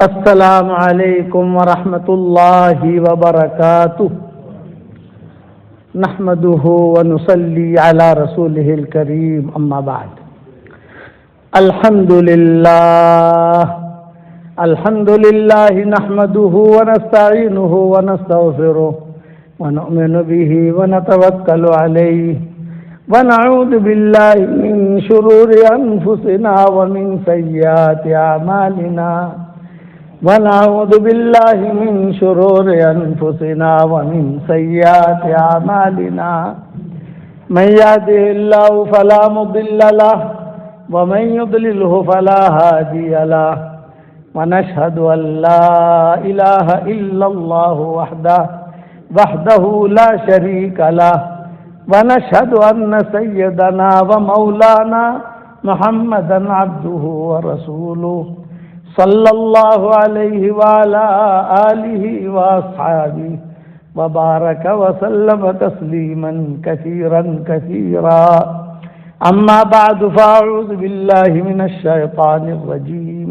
السلام علیکم ورحمۃ اللہ وبرکاتہ نحمده ونصلي على رسوله الكريم اما بعد الحمد لله نحمده ونستعينه ونستغفره ونؤمن به ونتوكل عليه ونعوذ بالله من شرور أنفسنا ومن سيئات أعمالنا ونعوذ بالله من شرور أنفسنا ومن سيئات أعمالنا من يهده الله فلا مضل له ومن يضلله فلا هادي له ونشهد أن لا إله إلا الله وحده لا شريك له ونشهد أن سيدنا ومولانا محمدا عبده ورسوله صلى الله عليه وعلى آله وأصحابه وبارك وسلم تسليما كثيرا كثيرا أما بعد فأعوذ بالله من الشيطان الرجيم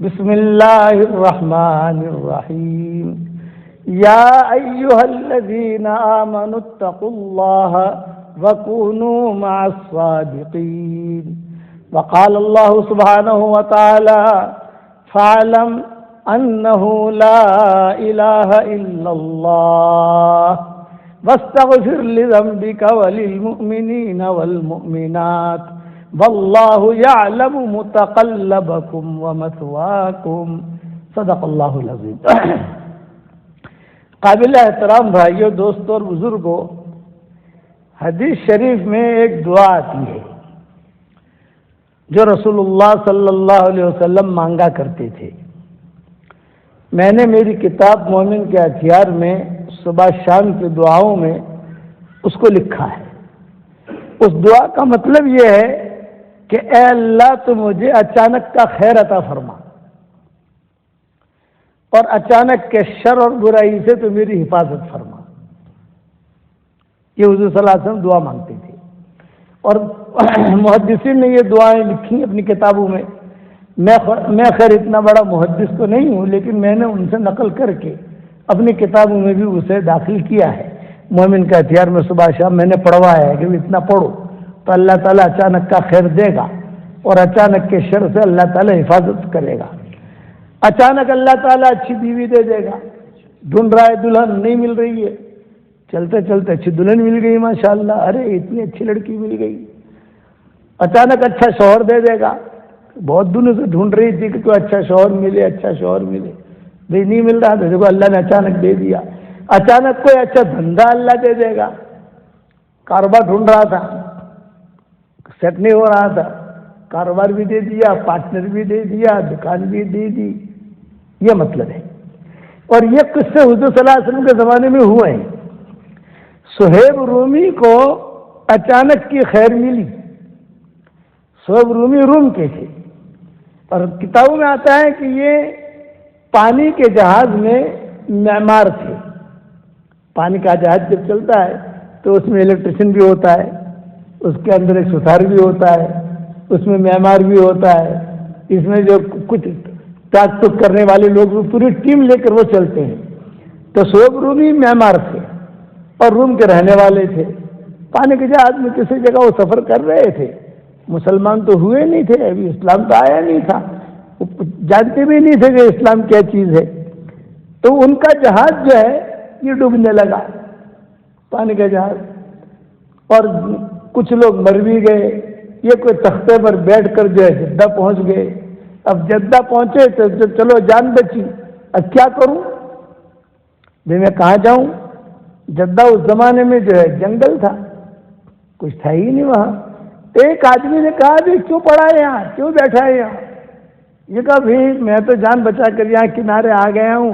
بسم الله الرحمن الرحيم يا أيها الذين آمنوا اتقوا الله وكونوا مع الصادقين وقال الله سبحانه وتعالى فاعلم أنه لا إله إلا الله واستغفر لذنبك وللمؤمنين والمؤمنات والله يعلم متقلبكم ومثواكم صدق اللہ العظیم. قابل احترام بھائیوں، دوستوں اور بزرگوں، حدیث شریف میں ایک دعا آتی ہے جو رسول اللہ صلی اللہ علیہ وسلم مانگا کرتے تھے. میں نے میری کتاب مومن کے ہتھیار میں صبح شام کی دعاؤں میں اس کو لکھا ہے. اس دعا کا مطلب یہ ہے کہ اے اللہ تو مجھے اچانک کا خیر عطا فرما اور اچانک کے شر اور برائی سے تو میری حفاظت فرما. یہ حضور صلی اللہ علیہ وسلم دعا مانگتے تھے اور محدثین نے یہ دعائیں لکھی اپنی کتابوں میں. میں خیر اتنا بڑا محدث تو نہیں ہوں، لیکن میں نے ان سے نقل کر کے اپنی کتابوں میں بھی اسے داخل کیا ہے. مومن کا ہتھیار میں صبح شام میں نے پڑھوایا ہے کہ اتنا پڑھو تو اللہ تعالیٰ اچانک کا خیر دے گا اور اچانک کے شر سے اللہ تعالیٰ حفاظت کرے گا. اچانک اللہ تعالیٰ اچھی بیوی دے دے گا. ڈھونڈ رہا ہے دلہن، نہیں مل رہی ہے، چلتے چلتے اچھی دلہن مل گئی ماشاءاللہ، ارے اتنی اچھی لڑکی مل گئی. اچانک اچھا شوہر دے دے گا. بہت دنوں سے ڈھونڈ رہی تھی کہ کوئی اچھا شوہر ملے، اچھا شوہر ملے، بھائی نہیں مل رہا تھا، دیکھو اللہ نے اچانک دے دیا. اچانک کوئی اچھا دھندا اللہ دے دے گا. کاروبار ڈھونڈ رہا تھا، سیٹ نہیں ہو رہا تھا، کاروبار بھی دے دیا، پارٹنر بھی دے دیا، دکان بھی دے دی. یہ مطلب ہے. اور یہ قصے حضور صلی اللہ علیہ وسلم کے زمانے میں ہوئے ہیں. صہیب رومی کو اچانک کی خیر ملی. صہیب رومی روم کے تھے اور کتابوں میں آتا ہے کہ یہ پانی کے جہاز میں معمار تھے. پانی کا جہاز جب چلتا ہے تو اس میں الیکٹریشین بھی ہوتا ہے، اس کے اندر ایک ستار بھی ہوتا ہے، اس میں معمار بھی ہوتا ہے، اس میں جو کچھ ٹاک ٹوک کرنے والے لوگ پوری ٹیم لے کر وہ چلتے ہیں. تو صہیب رومی معمار تھے اور روم کے رہنے والے تھے. پانی کے جہاز میں کسی جگہ وہ سفر کر رہے تھے. مسلمان تو ہوئے نہیں تھے، ابھی اسلام تو آیا نہیں تھا، جانتے بھی نہیں تھے کہ اسلام کیا چیز ہے. تو ان کا جہاز جو ہے یہ ڈوبنے لگا، پانی کا جہاز، اور کچھ لوگ مر بھی گئے. یہ کوئی تختے پر بیٹھ کر جو ہے جدہ پہنچ گئے. اب جدہ پہنچے تو چلو جان بچی، اب کیا کروں بھائی، میں کہاں جاؤں. جدہ اس زمانے میں جو ہے جنگل تھا، کچھ تھا ہی نہیں وہاں. ایک آدمی نے کہا بھی کیوں پڑا ہے یہاں، کیوں بیٹھا ہے یہاں. یہ کہا بھائی میں تو جان بچا کر یہاں کنارے آ گیا ہوں،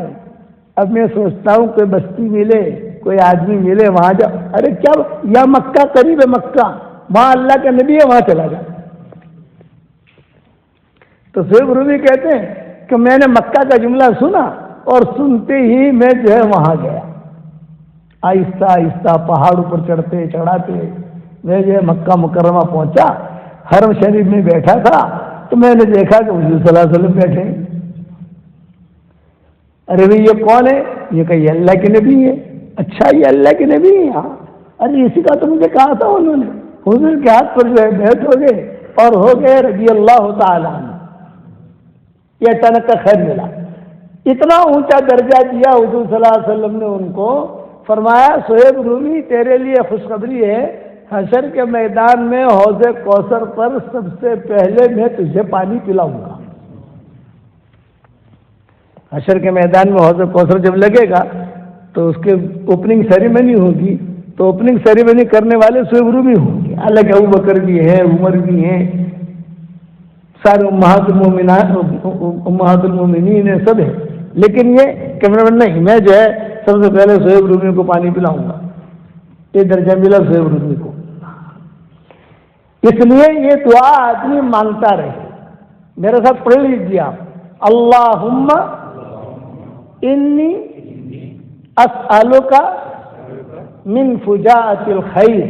اب میں سوچتا ہوں کوئی بستی ملے، کوئی آدمی ملے، وہاں جاؤ. ارے کیا، یا مکہ قریب ہے، مکہ وہاں اللہ کا نبی ہے، وہاں چلا جا. تو صہیب رومی کہتے ہیں کہ میں نے مکہ کا جملہ سنا اور سنتے ہی میں جو ہے وہاں گیا. آہستہ آہستہ پہاڑوں پر چڑھتے چڑھاتے میں جو ہے مکہ مکرمہ پہنچا. حرم شریف میں بیٹھا تھا تو میں نے دیکھا کہ حضور صلی اللہ علیہ وسلم بیٹھے. ارے بھائی یہ کون ہے؟ یہ کہ یہ اللہ کے نبی ہے۔ اچھا یہ اللہ کے نبی ہے؟ ہاں۔ ارے اسی کا تو مجھے کہا تھا انہوں نے۔ حضور کے ہاتھ پر جو ہے بیعت ہو گئے اور ہو گئے رضی اللہ تعالیٰ عنہ۔ یہ اچانک کا خیر ملا، اتنا اونچا درجہ دیا حضور صلی اللہ علیہ وسلم نے ان کو، فرمایا صہیب رومی تیرے لیے خوشخبری ہے، حشر کے میدان میں حوض کوثر پر سب سے پہلے میں تجھے پانی پلاؤں گا۔ حشر کے میدان میں حوض کوثر جب لگے گا تو اس کے اوپننگ سیریمنی ہوگی، تو اوپننگ سیریمنی کرنے والے صہیب رومی ہوں گے، حالانکہ ابو بکر بھی ہیں، عمر بھی ہیں، سارے امہات المومنین ہیں، سب ہیں، لیکن یہ کیمرہ نہیں، میں جو ہے سب سے پہلے صہیب رومی کو پانی پلاؤں گا۔ یہ درجہ ملا صہیب رومی کو۔ اس لیے یہ دعا آدمی مانگتا رہے۔ میرے ساتھ پڑھ لیجیے آپ، اللہم انی اسألک من فجاءۃ الخیر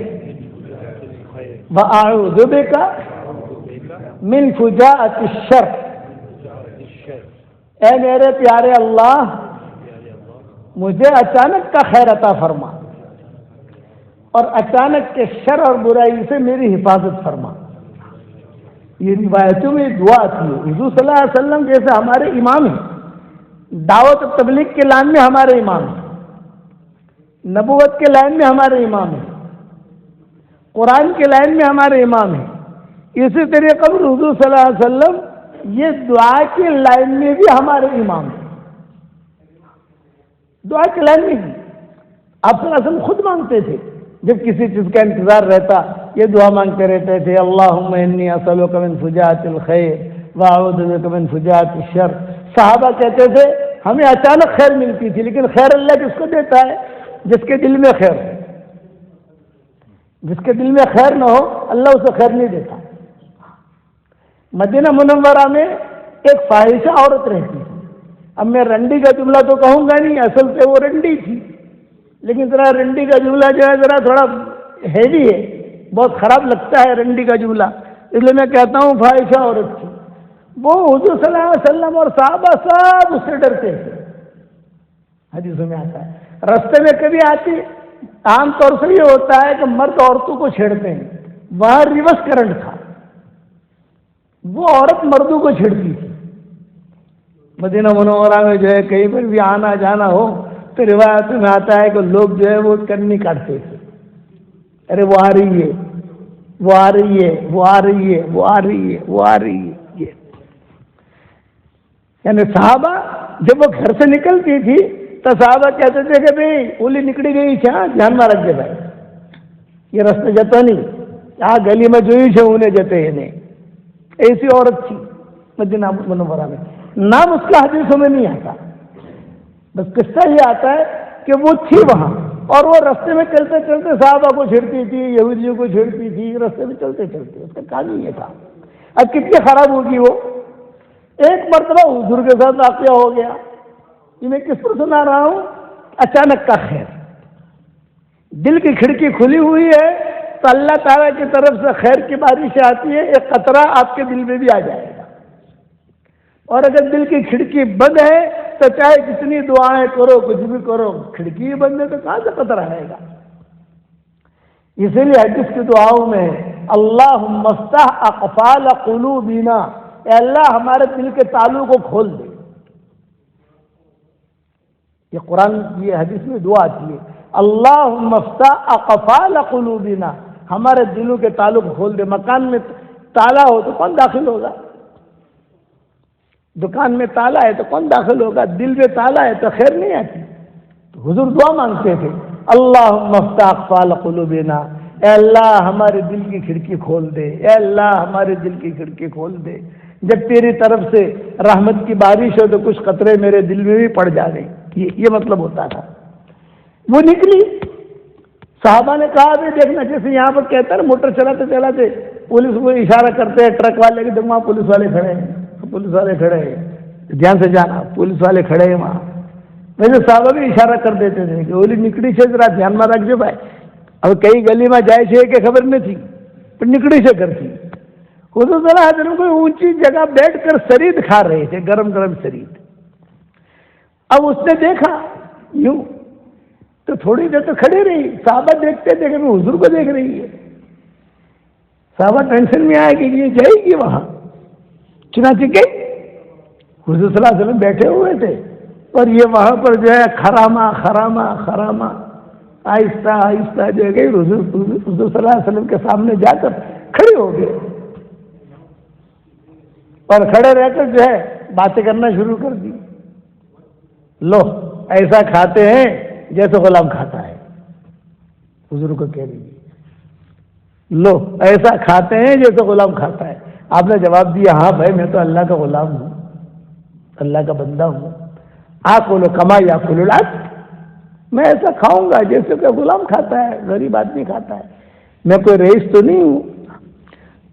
واعوذ بک من فجاءۃ الشر۔ اے میرے پیارے اللہ، مجھے اچانک کا خیر عطا فرما اور اچانک کے شر اور برائی سے میری حفاظت فرما۔ یہ روایتوں میں دعا تھی۔ حضور صلی اللہ علیہ وسلم جیسے ہمارے امام ہیں، دعوت و تبلیغ کے لائن میں ہمارے امام ہیں، نبوت کے لائن میں ہمارے امام ہیں، قرآن کے لائن میں ہمارے امام ہیں، اسی طریقے پر حضور صلی اللہ علیہ وسلم یہ دعا کی لائن میں بھی ہمارے امام ہیں۔ دعا کی لائن میں بھی آپ صلی اللہ علیہ وسلم خود مانگتے تھے، جب کسی چیز کا انتظار رہتا یہ دعا مانگتے رہتے تھے، اللہم انی اسألک من فجاءۃ الخیر واعوذ بک من فجاءۃ الشر۔ صحابہ کہتے تھے ہمیں اچانک خیر ملتی تھی، لیکن خیر اللہ کس کو دیتا ہے؟ جس کے دل میں خیر ہو۔ جس کے دل میں خیر نہ ہو اللہ اسے خیر نہیں دیتا۔ مدینہ منورہ میں ایک فاحشہ عورت رہتی تھی۔ اب میں رنڈی کا جملہ تو کہوں گا نہیں، اصل سے وہ رنڈی تھی، لیکن ذرا رنڈی کا جملہ جو ہے ذرا تھوڑا ہیوی ہے، بہت خراب لگتا ہے رنڈی کا جملہ، اس لیے میں کہتا ہوں فاحشہ عورت تھی۔ وہ حضور صلی اللہ علیہ وسلم اور صحابہ سب اس سے ڈرتے تھے۔ حدیثوں میں آتا ہے رستے میں کبھی آتی، عام طور سے یہ ہوتا ہے کہ مرد عورتوں کو چھیڑتے ہیں، وہاں ریورس کرنٹ تھا، وہ عورت مردوں کو چھیڑتی تھی۔ مدینہ منورہ میں جو ہے کہیں پر بھی آنا جانا ہو تو روایت میں آتا ہے کہ لوگ جو ہے وہ کنی کاٹتے تھے، ارے وہ آ رہی ہے، وہ آ رہی ہے، وہ آ رہی ہے، وہ آ رہی ہے، وہ آ رہی ہے۔ یہ یعنی صحابہ جب وہ گھر سے نکلتی تھی تو صحابہ کہتے تھے کہ بھائی اولی نکلی گئی چھا دھیان میں رکھ دے بھائی، یہ رستے جاتا نہیں، آ گلی میں جو ہی چھے انہیں جاتے ہیں۔ ایسی عورت تھی مدینہ منورہ میں، نام اس کا حدیثوں میں نہیں آتا، بس قصہ یہ آتا ہے کہ وہ تھی وہاں، اور وہ رستے میں چلتے چلتے صحابہ کو چھیڑتی تھی، یہودیوں کو چھیڑتی تھی، رستے میں چلتے چلتے، اس کا کام ہی یہ تھا۔ اب کتنی خراب ہوگی وہ۔ ایک مرتبہ حضور کے ساتھ واقعہ ہو گیا، یہ میں کس پر سنا رہا ہوں، اچانک کا خیر، دل کی کھڑکی کھلی ہوئی ہے تو اللہ تعالیٰ کی طرف سے خیر کی بارش آتی ہے، ایک قطرہ آپ کے دل میں بھی آ جائے گا، اور اگر دل کی کھڑکی بند ہے تو چاہے کتنی دعائیں کرو، کچھ بھی کرو، کھڑکی بند ہے تو کہاں سے قطرہ آئے گا۔ اسی لیے حدیث کی دعاؤں میں اللہم افتح اقفال قلوبنا، اے اللہ ہمارے دل کے تالوں کو کھول دے۔ یہ قرآن کی حدیث میں دعا آتی ہے، اللہم افتح اقفال قلوبنا، ہمارے دلوں کے تالوں کو کھول دے۔ مکان میں تالا ہو تو کون داخل ہوگا؟ دکان میں تالا ہے تو کون داخل ہوگا؟ دل میں تالا ہے تو خیر نہیں آتی۔ تو حضور دعا مانگتے تھے، اللہم افتح اقفال قلوبنا، اے اللہ ہمارے دل کی کھڑکی کھول دے، اے اللہ ہمارے دل کی کھڑکی کھول دے۔ جب تیری طرف سے رحمت کی بارش ہو تو کچھ قطرے میرے دل میں بھی پڑ جا رہے، یہ مطلب ہوتا تھا۔ وہ نکلی، صحابہ نے کہا بھی دیکھنا، جیسے یہاں پر کہتا ہے نا موٹر چلاتے چلاتے پولیس کو اشارہ کرتے ہیں ٹرک والے کے، وہاں پولیس والے کھڑے ہیں، پولیس والے کھڑے ہیں، دھیان سے جانا، پولیس والے کھڑے ہیں وہاں۔ ویسے صحابہ بھی اشارہ کر دیتے تھے کہ اولی نکڑی سے ذرا دھیان میں رکھ جو بھائی، اب کئی گلی میں جائے چھے کہ خبر نہیں تھی، پر نکڑی سے کرتی۔ حضور صلی اللہ علیہ وسلم کوئی اونچی جگہ بیٹھ کر سرید کھا رہے تھے، گرم گرم سرید۔ اب اس نے دیکھا یوں تو تھوڑی دیر تو کھڑی رہی، صحابہ دیکھتے دیکھتے حضور کو دیکھ رہی ہے، صحابہ ٹینشن میں آئے کہ یہ جائے گی وہاں، چنانچہ گئی، حضور صلی اللہ علیہ وسلم بیٹھے ہوئے تھے اور یہ وہاں پر جو ہے خرامہ خرامہ خرامہ آہستہ آہستہ جو ہے حضور صلی اللہ علیہ وسلم کے سامنے جا کر کھڑے ہو گئے اور کھڑے رہ کر جو ہے باتیں کرنا شروع کر دی. لو ایسا کھاتے ہیں جیسے غلام کھاتا ہے، حضور کو کہہ رہی ہے، لو ایسا کھاتے ہیں جیسے غلام کھاتا ہے. آپ نے جواب دیا ہاں بھائی میں تو اللہ کا غلام ہوں، اللہ کا بندہ ہوں. آکل کما یاکل العبد، میں ایسا کھاؤں گا جیسے کہ غلام کھاتا ہے، غریب آدمی کھاتا ہے، میں کوئی رئیس تو نہیں ہوں.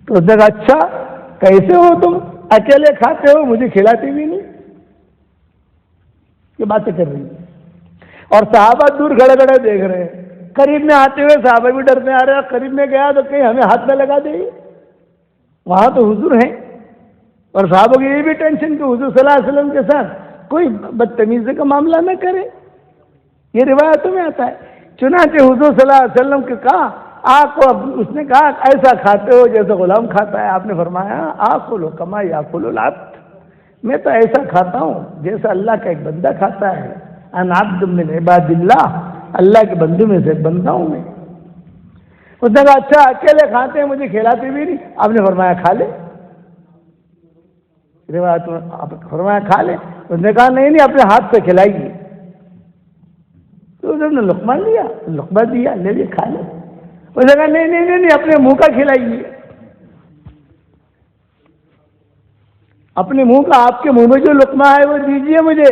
تو اس نے کہا اچھا کیسے ہو تم، اکیلے کھاتے ہو مجھے کھلاتے بھی نہیں. یہ باتیں کر رہی ہے اور صحابہ دور کھڑے کھڑے دیکھ رہے ہیں. قریب میں آتے ہوئے صحابہ بھی ڈرتے آ رہے ہیں، قریب میں گیا تو کہیں ہمیں ہاتھ میں لگا دے، وہاں تو حضور ہیں. اور صحابہ کی یہ بھی ٹینشن کہ حضور صلی اللہ علیہ وسلم کے ساتھ کوئی بدتمیزی کا معاملہ نہ کرے، یہ روایتوں میں آتا ہے. چنانچہ حضور صلی اللہ علیہ وسلم کے کہا آپ کو، اس نے کہا ایسا کھاتے ہو جیسے غلام کھاتا ہے. آپ نے فرمایا آکل کما یاکل العبد، میں تو ایسا کھاتا ہوں جیسا اللہ کا ایک بندہ کھاتا ہے. انا عبد من عباد اللہ، اللہ کے بندوں میں سے ایک بندہ ہوں میں. اس نے کہا اچھا اکیلے کھاتے ہیں مجھے کھلاتے بھی نہیں. آپ نے فرمایا کھا لے، روایت میں آپ فرمایا کھا لے. اس نے کہا نہیں اپنے ہاتھ سے کھلائیے. تو اس نے لقمہ لیا، لقمہ دیا، لے لیے کھا لے. اس نے کہا نہیں اپنے منہ کا کھلائیے، اپنے منہ کا، آپ کے منہ میں جو لقمہ ہے وہ دیجیے مجھے.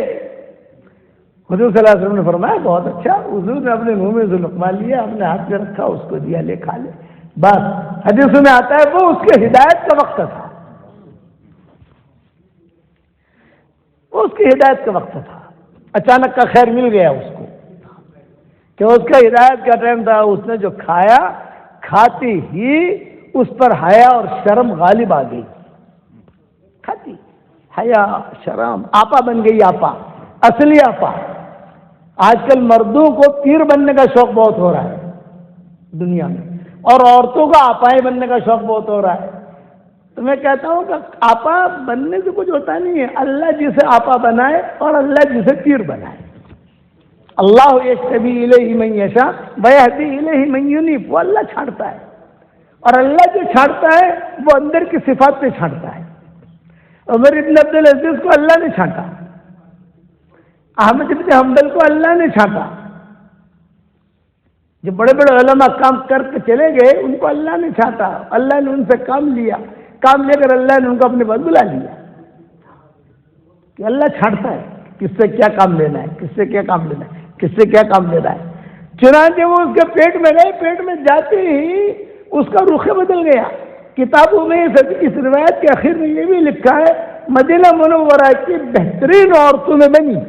حضور صلی اللہ علیہ وسلم نے فرمایا بہت اچھا. حضور نے اپنے منہ میں جو لقمہ لیا اپنے ہاتھ میں رکھا، اس کو دیا، لے کھا لے. بس حدیث میں آتا ہے وہ اس کے ہدایت کا وقت تھا، وہ اس کی ہدایت کا وقت تھا. اچانک کا خیر مل گیا اس کو کہ اس کا ہدایت کا ٹائم تھا. اس نے جو کھایا، کھاتی ہی اس پر حیا اور شرم غالب آ گئی. کھاتی حیا شرم، آپا بن گئی، آپا، اصلی آپا. آج کل مردوں کو پیر بننے کا شوق بہت ہو رہا ہے دنیا میں، اور عورتوں کا آپائیں بننے کا شوق بہت ہو رہا ہے. تو میں کہتا ہوں کہ آپا بننے سے کچھ ہوتا نہیں ہے. اللہ جسے آپا بنائے اور اللہ جسے پیر بنائے. اللہ یجتبی الیہ من یشاء ویہدی الیہ من ینیب، وہ اللہ چھاڑتا ہے، اور اللہ جو چھاڑتا ہے وہ اندر کی صفات سے چھاڑتا ہے. عمر ابن عبدالعزیز کو اللہ نے چھانٹا، احمد ابن حنبل کو اللہ نے چھانٹا. جو بڑے بڑے علماء کام کر کے چلے گئے ان کو اللہ نے چھانٹا، اللہ نے ان سے کام لیا، کام لے کر اللہ نے ان کو اپنے پاس بلا لیا. کہ اللہ چھانٹتا ہے کس سے کیا کام لینا ہے، کس سے کیا کام لینا ہے، کس سے کیا کام لینا ہے. چنانچہ وہ اس کے پیٹ میں گئے، پیٹ میں جاتے ہی اس کا رخ بدل گیا. کتابوں میں اس روایت کے آخر میں یہ بھی لکھا ہے مدینہ منورہ کی بہترین عورتوں میں بنی.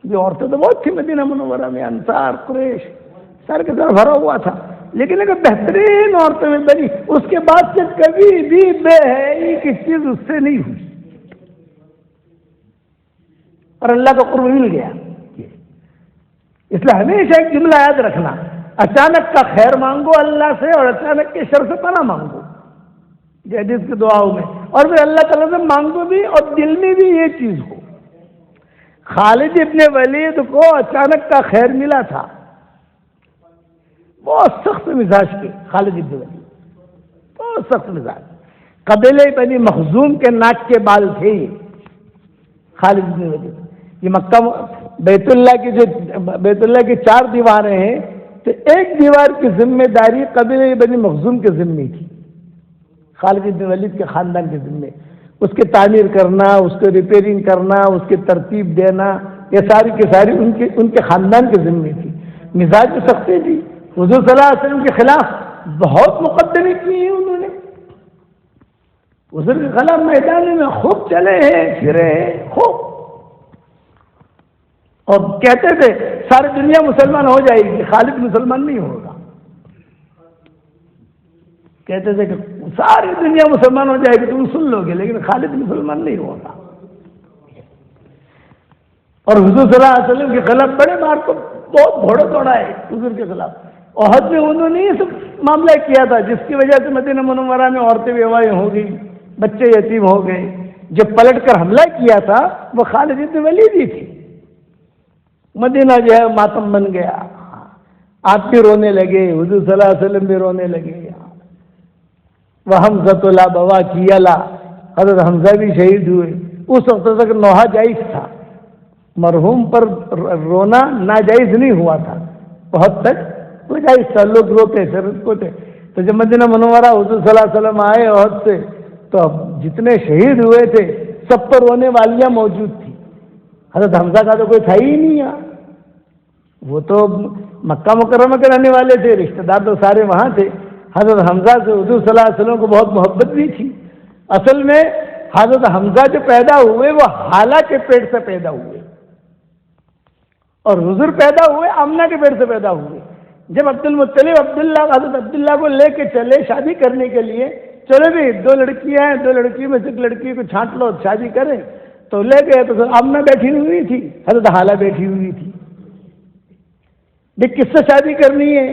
جو عورتیں تو بہت تھی مدینہ منورہ میں، انصار قریش سر کے سر بھرا ہوا تھا، لیکن اگر بہترین عورتوں میں بنی. اس کے بعد سے کبھی بھی بے حیائی کی چیز اس سے نہیں ہوئی اور اللہ کا قرب مل گیا. اس لیے ہمیشہ ایک جملہ یاد رکھنا، اچانک کا خیر مانگو اللہ سے اور اچانک کے شر سے پناہ مانگو، یہ حدیث کی دعاؤں میں. اور پھر اللہ تعالیٰ سے مانگو بھی اور دل میں بھی یہ چیز ہو. خالد ابن ولید کو اچانک کا خیر ملا تھا، بہت سخت مزاج کے خالد ابن ولید، بہت سخت مزاج. قبیلے بنی مخزوم کے ناک کے بال تھے خالد ابن ولید. یہ مکہ بیت اللہ کی 4 دیواریں ہیں، تو ایک دیوار کی ذمہ داری قبیلے بنی مخزوم کے ذمے تھی، خالد ابن ولید کے خاندان کے ذمے. اس کی تعمیر کرنا، اس کو ریپیئرنگ کرنا، اس کی ترتیب دینا، یہ ساری کی ساری ان کے خاندان کے ذمے تھی. مزاج میں سختی تھی. حضور صلی اللہ علیہ وسلم کے خلاف بہت مقدمے کیے ہیں انہوں نے. حضور کے خلاف میدان میں خوب چلے ہیں، پھرے ہیں خوب، اور کہتے تھے ساری دنیا مسلمان ہو جائے گی، خالد مسلمان نہیں ہوگا. کہتے تھے کہ ساری دنیا مسلمان ہو جائے گی تم سن لو گے، لیکن خالد مسلمان نہیں ہوگا. اور حضور صلی اللہ علیہ وسلم کے خلاف بڑے مار کو بہت گھوڑا دوڑا ہے حضور کے خلاف. احد میں انہوں نے یہ سب معاملہ کیا تھا جس کی وجہ سے مدینہ منورہ میں عورتیں بیوائیں ہو گئی, بچے یتیم ہو گئے. جو پلٹ کر حملہ کیا تھا وہ خالد بن ولید ہی تھی. مدینہ جو ہے ماتم بن گیا, آپ بھی رونے لگے, حضور صلی اللہ علیہ وسلم بھی رونے لگے. وہ حمزہ لا بوا کیا لا, حضرت حمزہ بھی شہید ہوئے. اس وقت تک نوحہ جائز تھا, مرحوم پر رونا ناجائز نہیں ہوا تھا, بہت تک وہ جائز تھا, لوگ روتے تھے رکھتے تھے. تو جب مدینہ منورہ حضور صلی اللہ علیہ وسلم آئے عہد سے, تو جتنے شہید ہوئے تھے سب پر رونے والیاں موجود تھیں. حضرت حمزہ کا تو کوئی تھا ہی نہیں یہاں, وہ تو مکہ مکرمہ کے رہنے والے تھے, رشتہ دار تو سارے وہاں تھے. حضرت حمزہ سے حضور صلی اللہ علیہ وسلم کو بہت محبت بھی تھی. اصل میں حضرت حمزہ جو پیدا ہوئے وہ حالہ کے پیٹ سے پیدا ہوئے, اور حضور پیدا ہوئے آمنہ کے پیٹ سے پیدا ہوئے. جب عبد المطلب حضرت عبداللہ کو لے کے چلے شادی کرنے کے لیے, چلو بھی 2 لڑکیاں ہیں, 2 لڑکی میں سے ایک لڑکی کو چھانٹ لو شادی کریں, تو لے گئے. تو آمنہ بیٹھی ہوئی تھی, حضرت حالہ بیٹھی ہوئی تھی. کس سے شادی کرنی ہے؟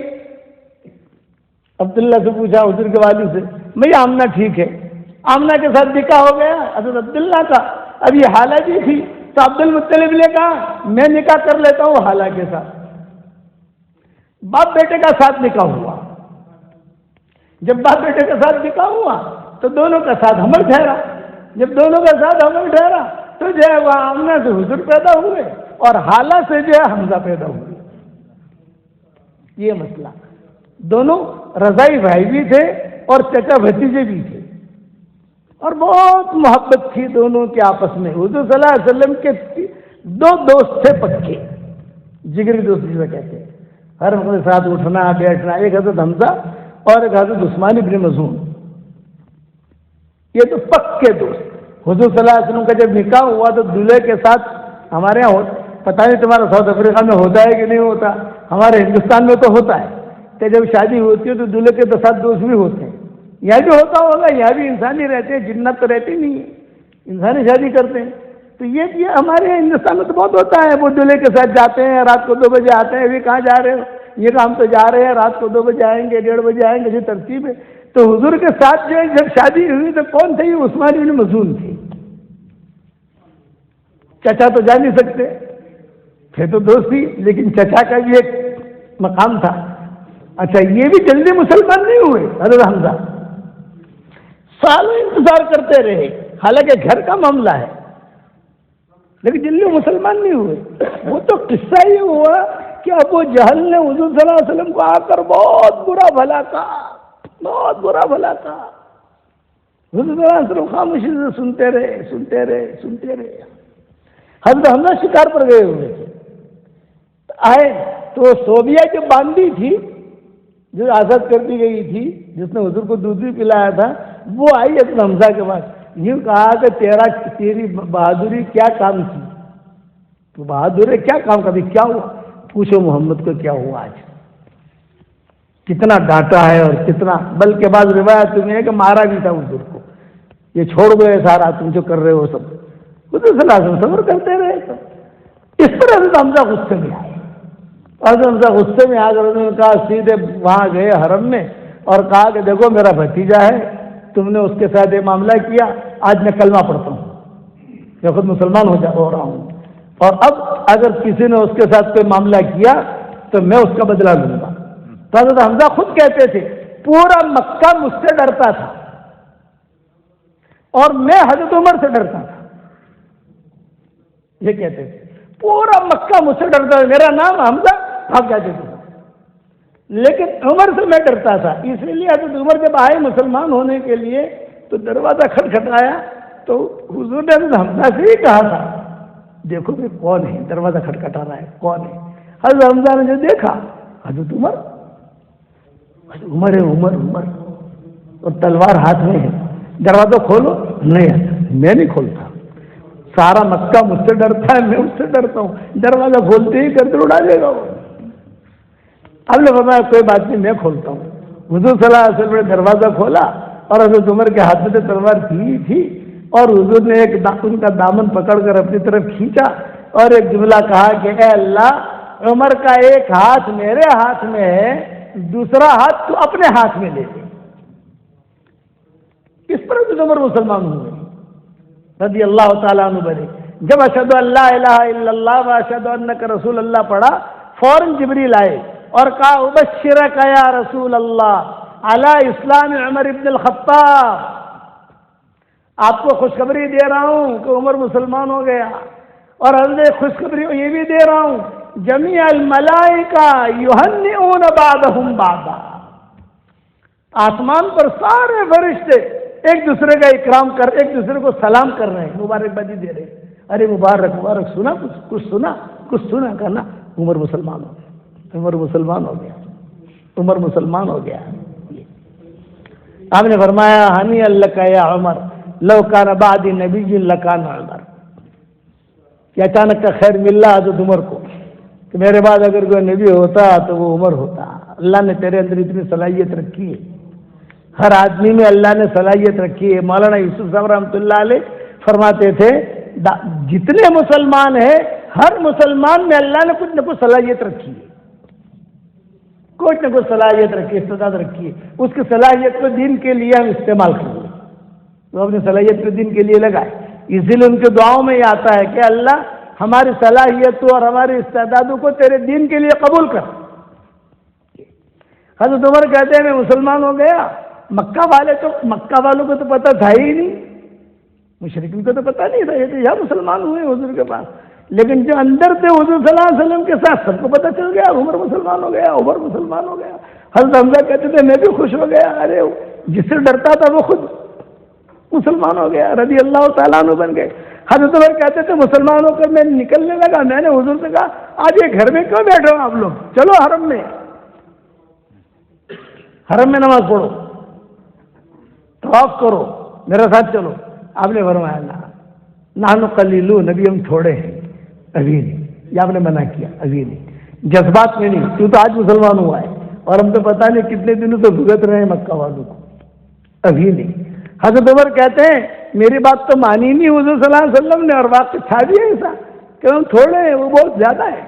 عبداللہ سے پوچھا حضور کے والد سے, بھئی آمنہ ٹھیک ہے. آمنہ کے ساتھ نکاح ہو گیا حضرت عبداللہ کا. اب یہ حالہ جی تھی, تو عبد المطلب نے کہا میں نکاح کر لیتا ہوں حالہ کے ساتھ. باپ بیٹے کا ساتھ نکاح ہوا. جب باپ بیٹے کا ساتھ نکاح ہوا تو دونوں کا ساتھ حمل ٹھہرا. جب دونوں کا ساتھ حمل ٹھہرا تو جو ہے وہ آمنہ سے حضور پیدا ہوئے, اور حالہ سے جو ہے حمزہ پیدا ہوئے. یہ مسئلہ, دونوں رضائی بھائی بھی تھے اور چچا بھتیجے بھی تھے, اور بہت محبت تھی دونوں کے آپس میں. حضور صلی اللہ علیہ وسلم کے 2 دوست تھے پکے, جگری دوست جسے کہتے ہیں, ہر وقت ساتھ اٹھنا بیٹھنا. ایک حضرت حمزہ اور ایک حضرت عثمان بن مظعون, یہ تو پکے دوست. حضور صلی اللہ علیہ وسلم کا جب نکاح ہوا تو دلہے کے ساتھ, ہمارے یہاں پتہ نہیں تمہارا ساؤتھ افریقہ میں ہوتا ہے کہ نہیں ہوتا, ہمارے ہندوستان میں تو ہوتا ہے کہ جب شادی ہوتی ہے تو دلہے کے 2-7 دوست بھی ہوتے ہیں. یہاں بھی ہوتا ہوگا, یہاں بھی انسان ہی رہتے ہیں, جنت تو رہتی نہیں ہے, انسانی شادی کرتے ہیں. تو یہ ہمارے یہاں ہندوستان میں تو بہت ہوتا ہے, وہ دلہے کے ساتھ جاتے ہیں, رات کو 2 بجے آتے ہیں. ابھی کہاں جا رہے ہو؟ یہ ہم تو جا رہے ہیں, رات کو 2 بجے آئیں گے, 1:30 بجے آئیں گے, یہ ترتیب ہے. تو حضور کے ساتھ جو ہے جب شادی ہوئی تو کون تھے؟ یہ عثمان بن مظعون تھے. چچا تو جا نہیں سکتے تھے, تو دوستی, لیکن چچا کا بھی ایک مقام تھا. اچھا, یہ بھی جلدی مسلمان نہیں ہوئے حضرت حمزہ, سالوں انتظار کرتے رہے, حالانکہ گھر کا معاملہ ہے, لیکن جلدی مسلمان نہیں ہوئے. وہ تو قصہ یہ ہوا کہ ابو جہل نے حضور صلی اللہ علیہ وسلم کو آ کر بہت برا بھلا کہا, بہت برا بھلا کہا. حضور صلی اللہ علیہ وسلم خاموشی سے سنتے رہے. حضرت حمزہ شکار پر گئے ہوئے تھے, آئے تو صوبیہ جو باندھی تھی, جو آزاد کر دی گئی تھی, جس نے حضور کو دودھ بھی پلایا تھا, وہ آئی حضرت حمزہ کے پاس. یوں کہا کہ تیری بہادری کیا کام کی, تو بہادر ہے کیا کام کبھی کیا ہوا؟ پوچھو محمد کو کیا ہوا آج, کتنا ڈانٹا ہے اور کتنا, بلکہ بعض روایت میں ہے کہ مارا بھی تھا حضور کو. یہ چھوڑ گئے سارا تم جو کر رہے ہو سب. حضور صلی اللہ علیہ وسلم صبر کرتے رہے. اس پر حضرت حمزہ غصے میں آئے. حضرت حمزہ غصے میں آ کر انہوں نے کہا, سیدھے وہاں گئے حرم میں اور کہا کہ دیکھو میرا بھتیجا ہے, تم نے اس کے ساتھ یہ معاملہ کیا, آج میں کلمہ پڑھتا ہوں, میں خود مسلمان ہو رہا ہوں, اور اب اگر کسی نے اس کے ساتھ کوئی معاملہ کیا تو میں اس کا بدلہ لوں گا. تو حضرت حمزہ خود کہتے تھے پورا مکہ مجھ سے ڈرتا تھا اور میں حضرت عمر سے ڈرتا تھا. یہ کہتے تھے پورا مکہ مجھ سے ڈرتا تھا, میرا نام حمزہ, بھاگ جاتے تھے, لیکن عمر سے میں ڈرتا تھا. اس لیے حضرت عمر جب آئے مسلمان ہونے کے لیے تو دروازہ کھٹکھٹایا تو حضور نے حضرت حمزہ سے ہی کہا تھا, دیکھو کہ کون ہے دروازہ کھٹکھٹا رہا ہے, کون ہے؟ حضرت حمزہ نے جو دیکھا, حضرت عمر ہے, اور تلوار ہاتھ میں ہے, دروازہ کھولو. نہیں, میں نہیں کھولتا, سارا مکہ مجھ سے ڈرتا ہے, میں اس سے ڈرتا ہوں, دروازہ کھولتے ہی گردن اڑا دے گا وہ. اب نے فرمایا کوئی بات نہیں, میں کھولتا ہوں. حضور صلی اللہ علیہ وسلم نے دروازہ کھولا اور حضرت عمر کے ہاتھ میں تلوار تھی, اور حضور نے ان کا دامن پکڑ کر اپنی طرف کھینچا اور ایک جملہ کہا کہ اے اللہ عمر کا ایک ہاتھ میرے ہاتھ میں ہے، دوسرا ہاتھ تو اپنے ہاتھ میں لے لے۔ کس طرح سے عمر مسلمان ہوئے رضی اللہ تعالیٰ عنہ بنے؟ جب اشہد ان لا الہ الا اللہ و اشہد انک رسول اللہ پڑھا، فوراً جبریل آئے اور کہا ابشرک یا رسول اللہ علی اسلام عمر ابن الخطاب، آپ کو خوشخبری دے رہا ہوں کہ عمر مسلمان ہو گیا، اور حضرت خوشخبری یہ بھی دے رہا ہوں جمیع الملائکہ یہنئون بعضهم بعضا، آسمان پر سارے فرشتے ایک دوسرے کا اکرام کر، ایک دوسرے کو سلام کر رہے ہیں، مبارکبادی دے رہے ہیں، ارے مبارک مبارک، سنا کچھ سنا کرنا، عمر مسلمان ہو گیا، عمر مسلمان ہو گیا، عمر مسلمان ہو گیا۔ آپ نے فرمایا ہنی لک یا عمر لو کان بعد نبی لکان عمر، کہ اچانک کا خیر مل رہا حضرت عمر کو کہ میرے بعد اگر کوئی نبی ہوتا تو وہ عمر ہوتا۔ اللہ نے تیرے اندر اتنی صلاحیت رکھی ہے، ہر آدمی میں اللہ نے صلاحیت رکھی ہے۔ مولانا یوسف صاحب رحمۃ اللہ علیہ فرماتے تھے جتنے مسلمان ہیں ہر مسلمان میں اللہ نے کچھ نہ کچھ صلاحیت رکھی ہے، کچھ نہ کچھ صلاحیت رکھی ہے، استعداد رکھی ہے، اس کی صلاحیت کو دین کے لیے ہم استعمال کریں، وہ اپنی صلاحیت کو دین کے لیے لگائے۔ اسی لیے ان کے دعاؤں میں یہ آتا ہے کہ اللہ ہماری صلاحیتوں اور ہماری استعدادوں کو تیرے دین کے لیے قبول کر۔ حضرت عمر کہتے ہیں میں مسلمان ہو گیا، مکہ والوں کو تو پتہ تھا ہی نہیں، مشرکین کو تو پتہ نہیں تھا، یہ تو یہاں مسلمان ہوئے حضور کے پاس، لیکن جو اندر تھے حضور صلی اللہ علیہ وسلم کے ساتھ سب کو پتہ چل گیا عمر مسلمان ہو گیا، عمر مسلمان ہو گیا۔ حضرت حمزہ کہتے تھے میں بھی خوش ہو گیا، ارے جس سے ڈرتا تھا وہ خود مسلمان ہو گیا، رضی اللہ تعالیٰ عنہ بن گئے۔ حضرت عمر کہتے تھے مسلمان ہو کر میں نکلنے لگا، میں نے حضور سے کہا آج یہ گھر میں کیوں بیٹھے ہو آپ لوگ، چلو حرم میں نماز پڑھو، طواف کرو، میرے ساتھ چلو۔ آپ نے فرمایا نحن قلیلون، نبی ہم تھوڑے ہیں، ابھی نہیں، یہ آپ نے منع کیا، ابھی نہیں، جذبات میں نہیں، تو آج مسلمان ہوا ہے اور ہم تو پتہ نہیں کتنے دنوں سے بھگت رہے ہیں مکہ والوں کو، ابھی نہیں۔ حضرت عمر کہتے ہیں میری بات تو مانی نہیں حضور صلی اللہ علیہ وسلم نے، اور بات تو چھا دیا ایسا کہ ہم تھوڑے ہیں، وہ بہت زیادہ ہے،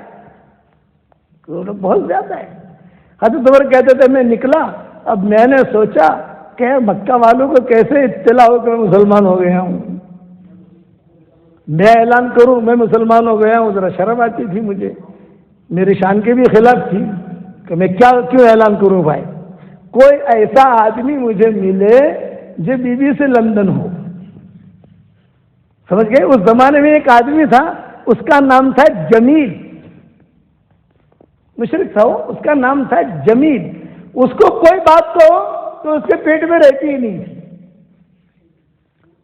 وہ بہت زیادہ ہے۔ حضرت عمر کہتے تھے میں نکلا، اب میں نے سوچا کہ مکہ والوں کو کیسے اطلاع ہو کہ میں مسلمان ہو گیا ہوں، میں اعلان کروں میں مسلمان ہو گیا ہوں، ذرا شرم آتی تھی مجھے، میری شان کے بھی خلاف تھی کہ میں کیوں اعلان کروں بھائی۔ کوئی ایسا آدمی مجھے ملے جو بی بی سے لندن ہو، سمجھ گئے؟ اس زمانے میں ایک آدمی تھا، اس کا نام تھا جمیل، مشرک تھا وہ، اس کا نام تھا جمیل، اس کو کوئی بات کہو تو اس کے پیٹ میں رہتی ہی نہیں تھی،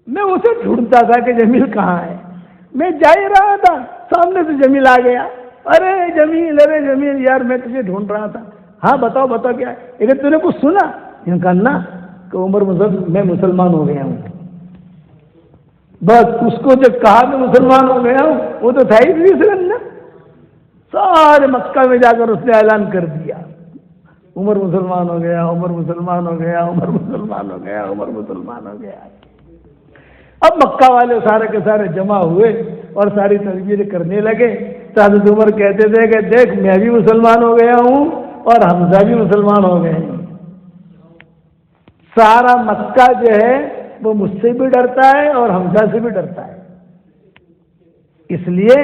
میں اسے ڈھونڈتا تھا کہ جمیل کہاں ہے، میں جا ہی رہا تھا سامنے سے جمیل آ گیا، ارے جمیل یار میں تجھے ڈھونڈ رہا تھا، ہاں بتاؤ کیا ہے، لیکن تو نے کچھ سنا؟ کہا نا کہ عمر میں مسلمان ہو گیا ہوں، بس اس کو جب کہا کہ مسلمان ہو گیا ہوں، وہ تو تھا ہی نہیں نا، سارے مکہ میں جا کر اس نے اعلان کر دیا عمر مسلمان ہو گیا، عمر مسلمان ہو گیا، عمر مسلمان ہو گیا، عمر مسلمان ہو گیا۔ اب مکہ والے سارے کے سارے جمع ہوئے اور ساری تدبیر کرنے لگے، تو حضرت عمر کہتے تھے کہ دیکھ میں بھی مسلمان ہو گیا ہوں اور حمزہ بھی مسلمان ہو گئے ہیں، سارا مکہ جو ہے وہ مجھ سے بھی ڈرتا ہے اور حمزہ سے بھی ڈرتا ہے، اس لیے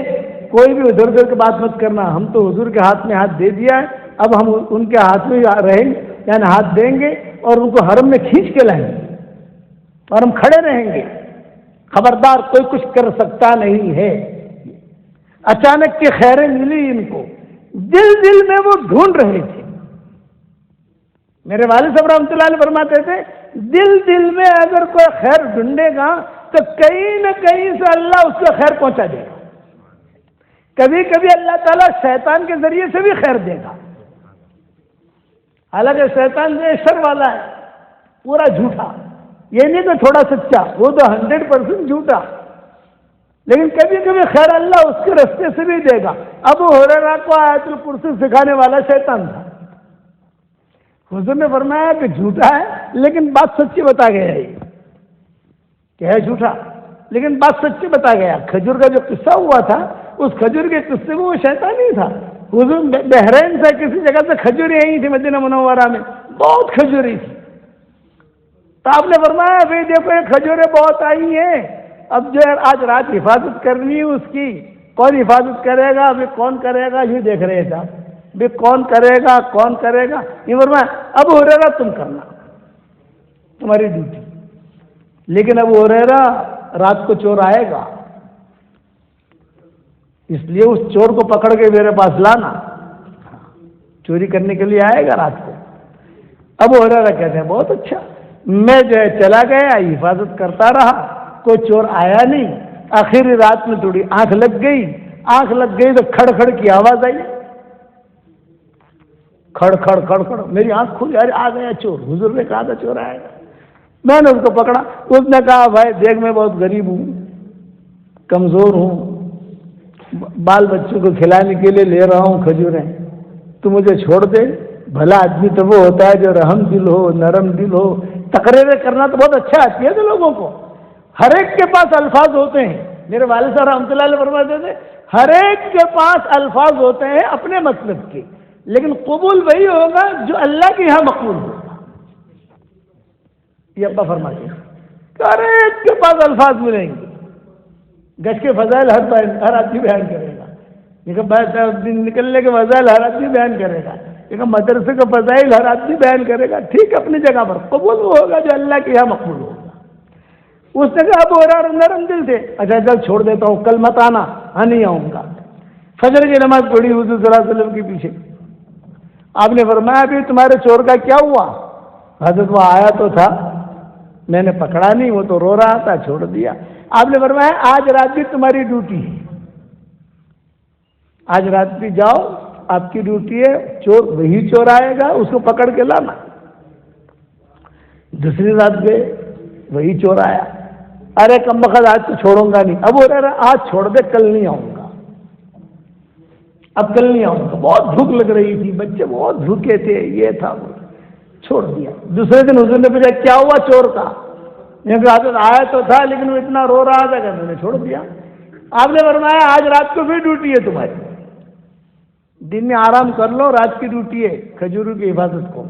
کوئی بھی ادھر ادھر کی بات مت کرنا، ہم تو حضور کے ہاتھ میں ہاتھ دے دیا ہے، اب ہم ان کے ہاتھ میں رہیں گے، یعنی ہاتھ دیں گے اور ان کو حرم میں کھینچ کے لائیں گے اور ہم کھڑے رہیں گے، خبردار کوئی کچھ کر سکتا نہیں ہے۔ اچانک کی خیریں ملی ان کو، دل میں وہ ڈھونڈ رہے تھے، میرے والد صاحب رحمۃ اللہ علیہ فرماتے تھے دل میں اگر کوئی خیر ڈھونڈے گا تو کہیں نہ کہیں سے اللہ اس کو خیر پہنچا دے گا، کبھی کبھی اللہ تعالیٰ شیطان کے ذریعے سے بھی خیر دے گا، حالانکہ شیطان جو شر والا ہے پورا جھوٹا، یہ نہیں کہ تھوڑا سچا، وہ تو 100% جھوٹا، لیکن کبھی کبھی خیر اللہ اس کے راستے سے بھی دے گا۔ ابو ہریرہ کو آیت الکرسی سکھانے والا شیطان تھا، حضور نے فرمایا کہ جھوٹا ہے لیکن بات سچی بتا گیا، یہ کہ ہے جھوٹا لیکن بات سچی بتا گیا۔ کھجور کا جو قصہ ہوا تھا اس کھجور کے قصے میں وہ شیطان ہی تھا. حضور بحرین سے کسی جگہ سے کھجوریں آئی تھی مدینہ منورہ میں, بہت کھجوریں تھی. تو آپ نے فرمایا بھائی دیکھو یہ کھجوریں بہت آئی ہیں, اب جو ہے آج رات حفاظت کرنی ہے اس کی, کون حفاظت کرے گا, ابھی کون کرے گا, یہ دیکھ رہے تھے بھی کون کرے گا کون کرے گا. یہ فرمایا ابو ہریرہ تم کرنا, تمہاری ڈیوٹی. لیکن ابو ہریرہ رات کو چور آئے گا, اس لیے اس چور کو پکڑ کے میرے پاس لانا, چوری کرنے کے لیے آئے گا رات کو. ابو ہریرہ کہتے ہیں بہت اچھا. میں جو ہے چلا گیا, حفاظت کرتا رہا, کوئی چور آیا نہیں. آخری رات میں تھوڑی آنکھ لگ گئی تو کھڑ کھڑ کی آواز آئی, کھڑ کھڑ کھڑ کھڑ. میری آنکھ کھلی, ارے آ گیا چور. حضور نے کہا تھا چور آئے گا. میں نے اس کو پکڑا. اس نے کہا بھائی دیکھ میں بہت غریب ہوں, کمزور ہوں, بال بچوں کو کھلانے کے لیے لے رہا ہوں کھجوریں, تو مجھے چھوڑ دے. بھلا آدمی تو وہ ہوتا ہے جو رحم دل ہو, نرم دل ہو. تقریریں کرنا تو بہت اچھا آتی ہے تو لوگوں کو, ہر ایک کے پاس الفاظ ہوتے ہیں. میرے والد صاحب رحمۃ اللہ علیہ فرماتے تھے ہر ایک کے پاس الفاظ ہوتے ہیں اپنے مطلب کے, لیکن قبول وہی ہوگا جو اللہ کے یہاں مقبول ہوگا. یہ ابا فرماتے ہیں ہر ایک کے پاس الفاظ ملیں گے. گش کے فضائل ہر آدمی بیان کرے گا, نکلنے کے فضائل ہر آدمی بیان کرے گا, مدرسے کا فضائل ہر آدمی بیان کرے گا. ٹھیک اپنی جگہ پر, قبول وہ ہوگا جو اللہ کے یہاں مقبول ہوگا. اس نے کہا ابو ہریرہ نرم دل تھے, اچھا چل چھوڑ دیتا ہوں, کل مت آنا. ہاں نہیں آؤں گا. فجر کی نماز پڑھی حضور صلی اللہ علیہ وسلم کے پیچھے. آپ نے فرمایا ابھی تمہارے چور کا کیا ہوا؟ حضرت وہ آیا تو تھا, میں نے پکڑا نہیں, وہ تو رو رہا تھا, چھوڑ دیا. آپ نے فرمایا آج رات بھی تمہاری ڈیوٹی ہے, آج رات بھی جاؤ, آپ کی ڈیوٹی ہے. چور وہی چور آئے گا, اس کو پکڑ کے لانا. دوسری رات گئے, وہی چور آیا. ارے کم بخت آج تو چھوڑوں گا نہیں. اب وہ کہہ رہا آج چھوڑ دے, کل نہیں آؤں گا, اب کل نہیں آؤں گا. بہت بھوک لگ رہی تھی, بچے بہت بھوکے تھے, یہ تھا وہ, چھوڑ دیا. دوسرے دن حضور نے پوچھا کیا ہوا چور کا؟ حضرت آیا تو تھا لیکن وہ اتنا رو رہا تھا کہ میں نے چھوڑ دیا. آپ نے فرمایا آج رات کو بھی ڈیوٹی ہے تمہاری, دن میں آرام کر لو, رات کی ڈیوٹی ہے کھجوروں کی حفاظت کو.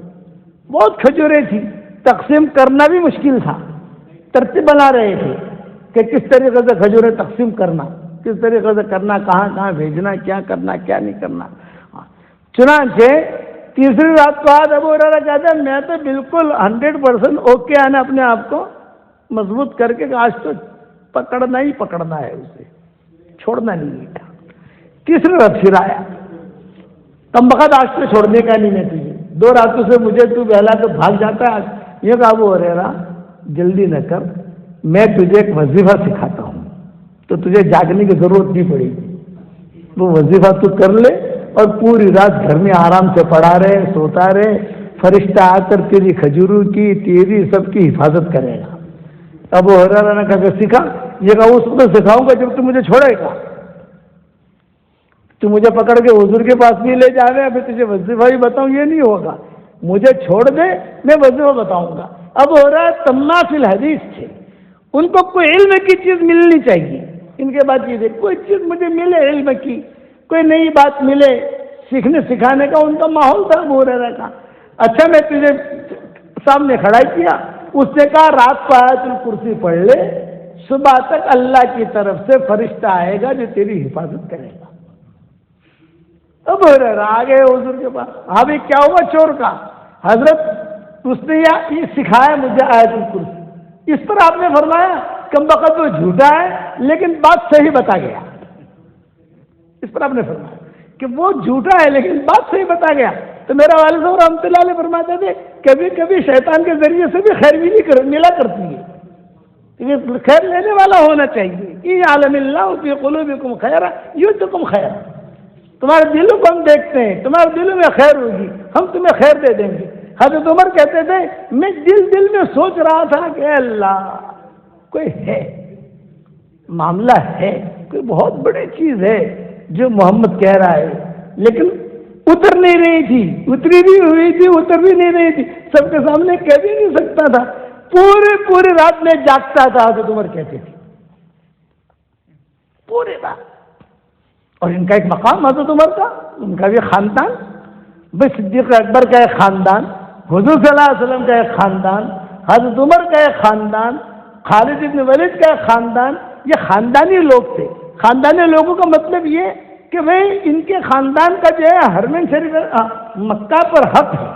بہت کھجوریں تھی, تقسیم کرنا بھی مشکل تھا. ترتیب بنا رہے تھے کہ کس طریقے سے کھجوریں تقسیم کرنا, کس طریقے سے کرنا, کہاں کہاں بھیجنا, کیا کرنا کیا نہیں کرنا. چنانچہ تیسری رات کو آج ابو ہریرہ کہتے ہیں میں تو بالکل 100% اوکے آنا, اپنے آپ کو مضبوط کر کے آج تو پکڑنا ہی پکڑنا ہے, اسے چھوڑنا نہیں ہے. تیسری رات پھر آیا, کم بخت آج تو چھوڑنے کا نہیں ہے تجھے, 2 راتوں سے مجھے تو بہلا کے بھاگ جاتا ہے. یہ کہا ابو ہریرہ جلدی نہ کر, میں تجھے ایک وظیفہ سکھاتا ہوں تو تجھے جاگنے کی ضرورت نہیں پڑے گی. وہ وظیفہ تو کر لے اور پوری رات گھر میں آرام سے پڑا رہے, سوتا رہے, فرشتہ آ کر تیری کھجوروں کی, تیری سب کی حفاظت کرے گا. ابو ہریرہ نے کہا کہ سکھا. یہ کہا اس کو سکھاؤں گا جب تو مجھے چھوڑے گا. تو مجھے پکڑ کے حضور کے پاس نہیں لے جا رہے, ابھی تجھے وظیفہ ہی بتاؤں, یہ نہیں ہوگا. مجھے چھوڑ دے, میں وظیفہ بتاؤں گا. ابو ہریرہ تما فی الحدیث تھے, ان کو کوئی علم کی چیز ملنی چاہیے. ان کے بعد یہ دیکھ کوئی چیز مجھے ملے علم کی, کوئی نئی بات ملے, سیکھنے سکھانے کا ان کا ماحول تھا ابو ہریرہ کا. اچھا میں تجھے سامنے کھڑا کیا, اس نے کہا رات کو آیت الکرسی پڑھ لے, صبح تک اللہ کی طرف سے فرشتہ آئے گا جو تیری حفاظت کرے گا. ابو ہریرہ آ گئے حضور کے پاس. ابھی کیا ہوا چور کا؟ حضرت اس نے یہ سکھایا مجھے آیت الکرسی. اس پر آپ نے فرمایا کم بخت وہ جھوٹا ہے لیکن بات صحیح بتا گیا. اس پر آپ نے فرمایا کہ وہ جھوٹا ہے لیکن بات صحیح بتا گیا. تو میرا والد صاحب رحمۃ اللہ علیہ فرماتے تھے کبھی کبھی شیطان کے ذریعے سے بھی خیر بھی ملا کرتی ہے, خیر لینے والا ہونا چاہیے. ان عالم اللہ فی قلوبکم خیرا یؤتکم خیرا, تمہارے دلوں کو ہم دیکھتے ہیں, تمہارے دلوں میں خیر ہوگی, ہم تمہیں خیر دے دیں گے. حضرت عمر کہتے تھے میں دل میں سوچ رہا تھا کہ اللہ کوئی ہے, معاملہ ہے, کوئی بہت بڑی چیز ہے جو محمد کہہ رہا ہے, لیکن اتر نہیں رہی تھی, اتری بھی ہوئی تھی, اتر بھی نہیں رہی تھی, سب کے سامنے کہہ بھی نہیں سکتا تھا. پوری رات میں جاگتا تھا. حضرت عمر کہتے تھے پوری رات اور ان کا ایک مقام حضرت عمر کا، ان کا بھی خاندان، بھائی صدیق اکبر کا ایک خاندان، حضور صلی اللہ علیہ وسلم کا ایک خاندان، حضرت عمر کا ایک خاندان، خالد بن ولید کا ایک خاندان، یہ خاندانی لوگ تھے۔ خاندانی لوگوں کا مطلب یہ کہ بھائی ان کے خاندان کا جو ہے حرمین شریف مکہ پر حق ہے،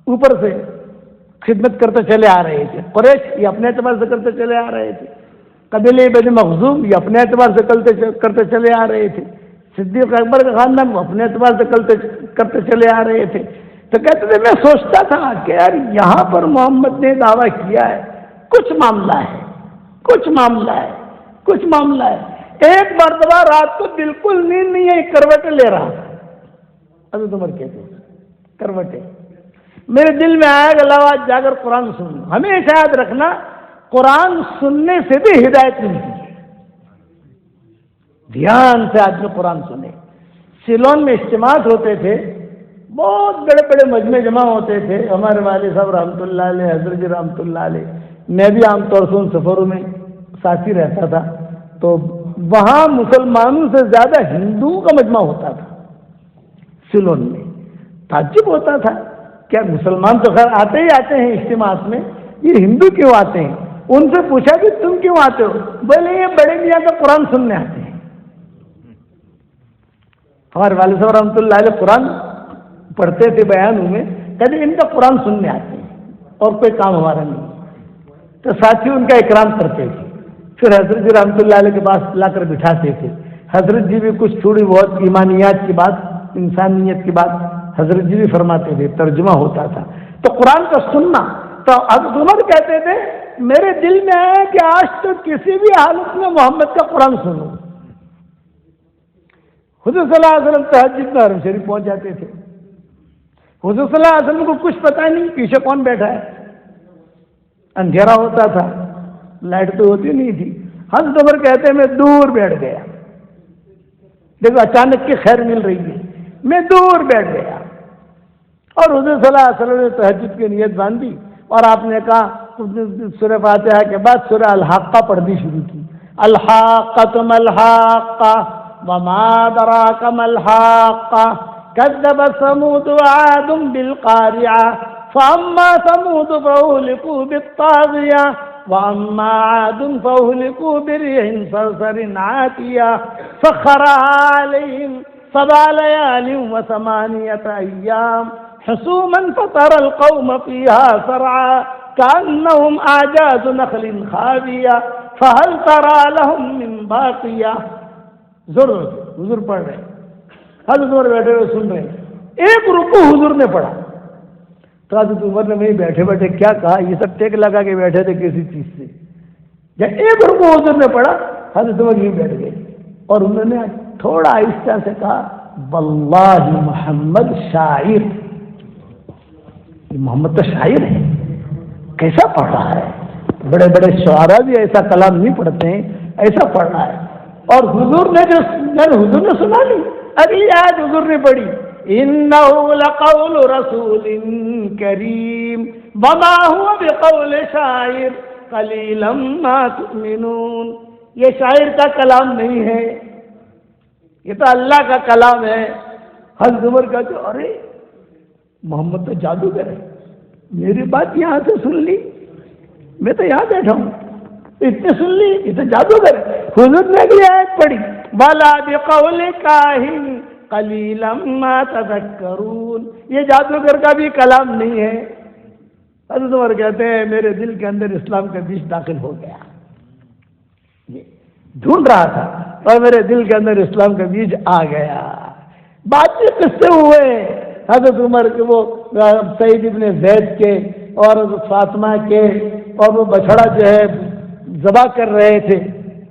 اوپر سے خدمت کرتے چلے آ رہے تھے۔ قریش یہ اپنے اعتبار سے کرتے چلے آ رہے تھے، قبیلہ بنی مخزوم یہ اپنے اعتبار سے کرتے چلے آ رہے تھے، صدیق اکبر کا خاندان وہ اپنے اعتبار سے کرتے چلے آ رہے تھے۔ تو کہتے تھے میں سوچتا تھا کہ یار یہاں پر محمد نے دعویٰ کیا ہے، کچھ معاملہ ہے، کچھ معاملہ ہے، کچھ معاملہ ہے۔ ایک مرتبہ رات کو بالکل نیند نہیں ہے، کروٹیں لے رہا تھا۔ حضرت عمر کہتے ہیں کروٹیں، میرے دل میں آیا کہ لاؤ آج جا کر قرآن سن لوں۔ ہمیشہ یاد رکھنا قرآن سننے سے بھی ہدایت ملتی ہے، دھیان سے آدمی قرآن سنے۔ سیلون میں اجتماعات ہوتے تھے، بہت بڑے بڑے مجمع جمع ہوتے تھے، ہمارے والد صاحب رحمۃ اللہ علیہ، حضرت جی رحمۃ اللہ علیہ، میں بھی عام طور سے ان سفروں میں ساتھی رہتا تھا، تو وہاں مسلمانوں سے زیادہ ہندوؤں کا مجمع ہوتا تھا سیلون میں۔ تعجب ہوتا تھا کیا مسلمان تو خیر آتے ہی آتے ہیں اجتماعات میں، یہ ہندو کیوں آتے ہیں؟ ان سے پوچھا کہ تم کیوں آتے ہو؟ بولے یہ بڑے میاں کا قرآن سننے آتے ہیں۔ ہمارے والد صاحب رحمۃ اللہ علیہ قرآن پڑھتے تھے بیانوں میں، کہتے ان کا قرآن سننے آتے ہیں اور کوئی کام ہمارا نہیں۔ تو ساتھی ان کا اکرام کرتے تھے، پھر حضرت جی رحمۃ اللہ علیہ کے پاس لا کر بٹھاتے تھے۔ حضرت جی بھی کچھ تھوڑی بہت ایمانیات کی بات، انسانیت کی بات حضرت جی بھی فرماتے تھے، ترجمہ ہوتا تھا۔ تو قرآن کا سننا، تو حضرت عمر کہتے تھے میرے دل میں ہے کہ آج تو کسی بھی حالت میں محمد کا قرآن سنوں۔ حضور صلی اللہ علیہ وسلم تہجد میں حرم شریف پہنچ جاتے تھے، حضور صلی اللہ علیہ وسلم کو کچھ پتہ نہیں پیچھے کون بیٹھا ہے، اندھیرا ہوتا تھا، لائٹ تو ہوتی نہیں تھی۔ حضرت عمر کہتے ہیں میں دور بیٹھ گیا، دیکھو اچانک کی خیر مل رہی ہے، میں دور بیٹھ گیا، اور حضور صلی اللہ علیہ وسلم نے تہجد کی نیت باندھی، اور آپ نے کہا سورہ فاتحہ کے بعد سورہ الحاقہ پڑھنی شروع کی۔ الحاقۃ ما الحاقہ وما ادراک ما الحاقہ کذب ثمود وعاد بالقارعہ فاما ثمود فاہلکوا بالطاغیہ واما عاد فاہلکوا بريح صرصر عاتیہ سخر علیہم 7 لیال و8 ایام حسوما فترى القوم فيها سرعا كأنهم أعجاز نخل خاوية فهل ترى لهم من باقية۔ ضرور حضور پڑھ رہے، حضرت عمر بیٹھے ہوئے سن رہے، ایک رکوع حضور نے پڑھا تو حضرت عمر نے میں بیٹھے بیٹھے کیا کہا، یہ سب ٹیک لگا کے بیٹھے تھے کسی چیز سے، جب ایک رکوع حضور نے پڑھا حضرت عمر یوں بیٹھ گئے، اور انہوں نے تھوڑا آہستہ سے کہا واللہ محمد شاعر، محمد تو شاعر ہے، کیسا پڑھ رہا ہے، بڑے بڑے شعراء بھی ایسا کلام نہیں پڑھتے ہیں، ایسا پڑھ رہا ہے۔ اور حضور نے حضور نے سنا لی، ابھی آج حضور نے پڑھی انہ لقول رسول کریم وما هو بقول شاعر قلیلا ما تؤمنون، یہ شاعر کا کلام نہیں ہے، یہ تو اللہ کا کلام ہے۔ حضرت عمر کہتے ارے محمد تو جادوگر ہے، میری بات یہاں سے سن لی، میں تو یہاں بیٹھا ہوں، اتنے سن لی، یہ تو جادوگر ہے۔ حضور نے اگلی آیت پڑھی وَلَا بِقَوْلِ كَاهِنٍ قَلِيلًا مَا تَذَكَّرُونَ، یہ جادوگر کا بھی کلام نہیں ہے۔ حضرت عمر کہتے ہیں میرے دل کے اندر اسلام کا بیج داخل ہو گیا، یہ ڈھونڈ رہا تھا اور میرے دل کے اندر اسلام کا بیج آ گیا۔ بات یہ قصے ہوئے حضرت عمر کے، وہ سعید ابن زید کے اور فاطمہ کے، اور وہ بچڑا جو ہے ذبح کر رہے تھے،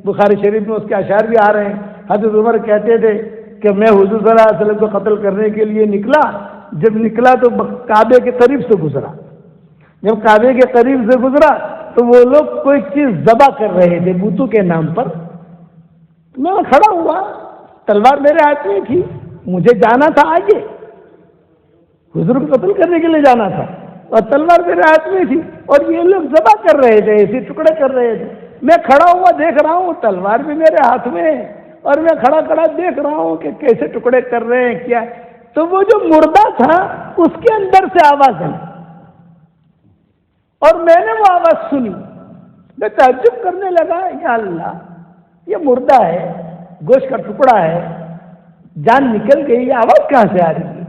بخاری شریف میں اس کے اشعار بھی آ رہے ہیں۔ حضرت عمر کہتے تھے کہ میں حضور صلی اللہ علیہ وسلم کو قتل کرنے کے لیے نکلا، جب نکلا تو کعبے کے قریب سے گزرا، جب کعبے کے قریب سے گزرا تو وہ لوگ کوئی چیز ذبح کر رہے تھے بتوں کے نام پر، میں کھڑا ہوا، تلوار میرے ہاتھ میں تھی، مجھے جانا تھا آگے، حضور کو قتل کرنے کے لیے جانا تھا، اور تلوار میرے ہاتھ میں تھی، اور یہ لوگ ذبح کر رہے تھے، ایسے ٹکڑے کر رہے تھے، میں کھڑا ہوا دیکھ رہا ہوں، تلوار بھی میرے ہاتھ میں ہے اور میں کھڑا کھڑا دیکھ رہا ہوں کہ کیسے ٹکڑے کر رہے ہیں کیا. تو وہ جو مردہ تھا اس کے اندر سے آواز آئی اور میں نے وہ آواز سنی. میں تعجب کرنے لگا, یا اللہ, یہ مردہ ہے, گوشت کا ٹکڑا ہے, جان نکل گئی, یہ آواز کہاں سے آ رہی ہے؟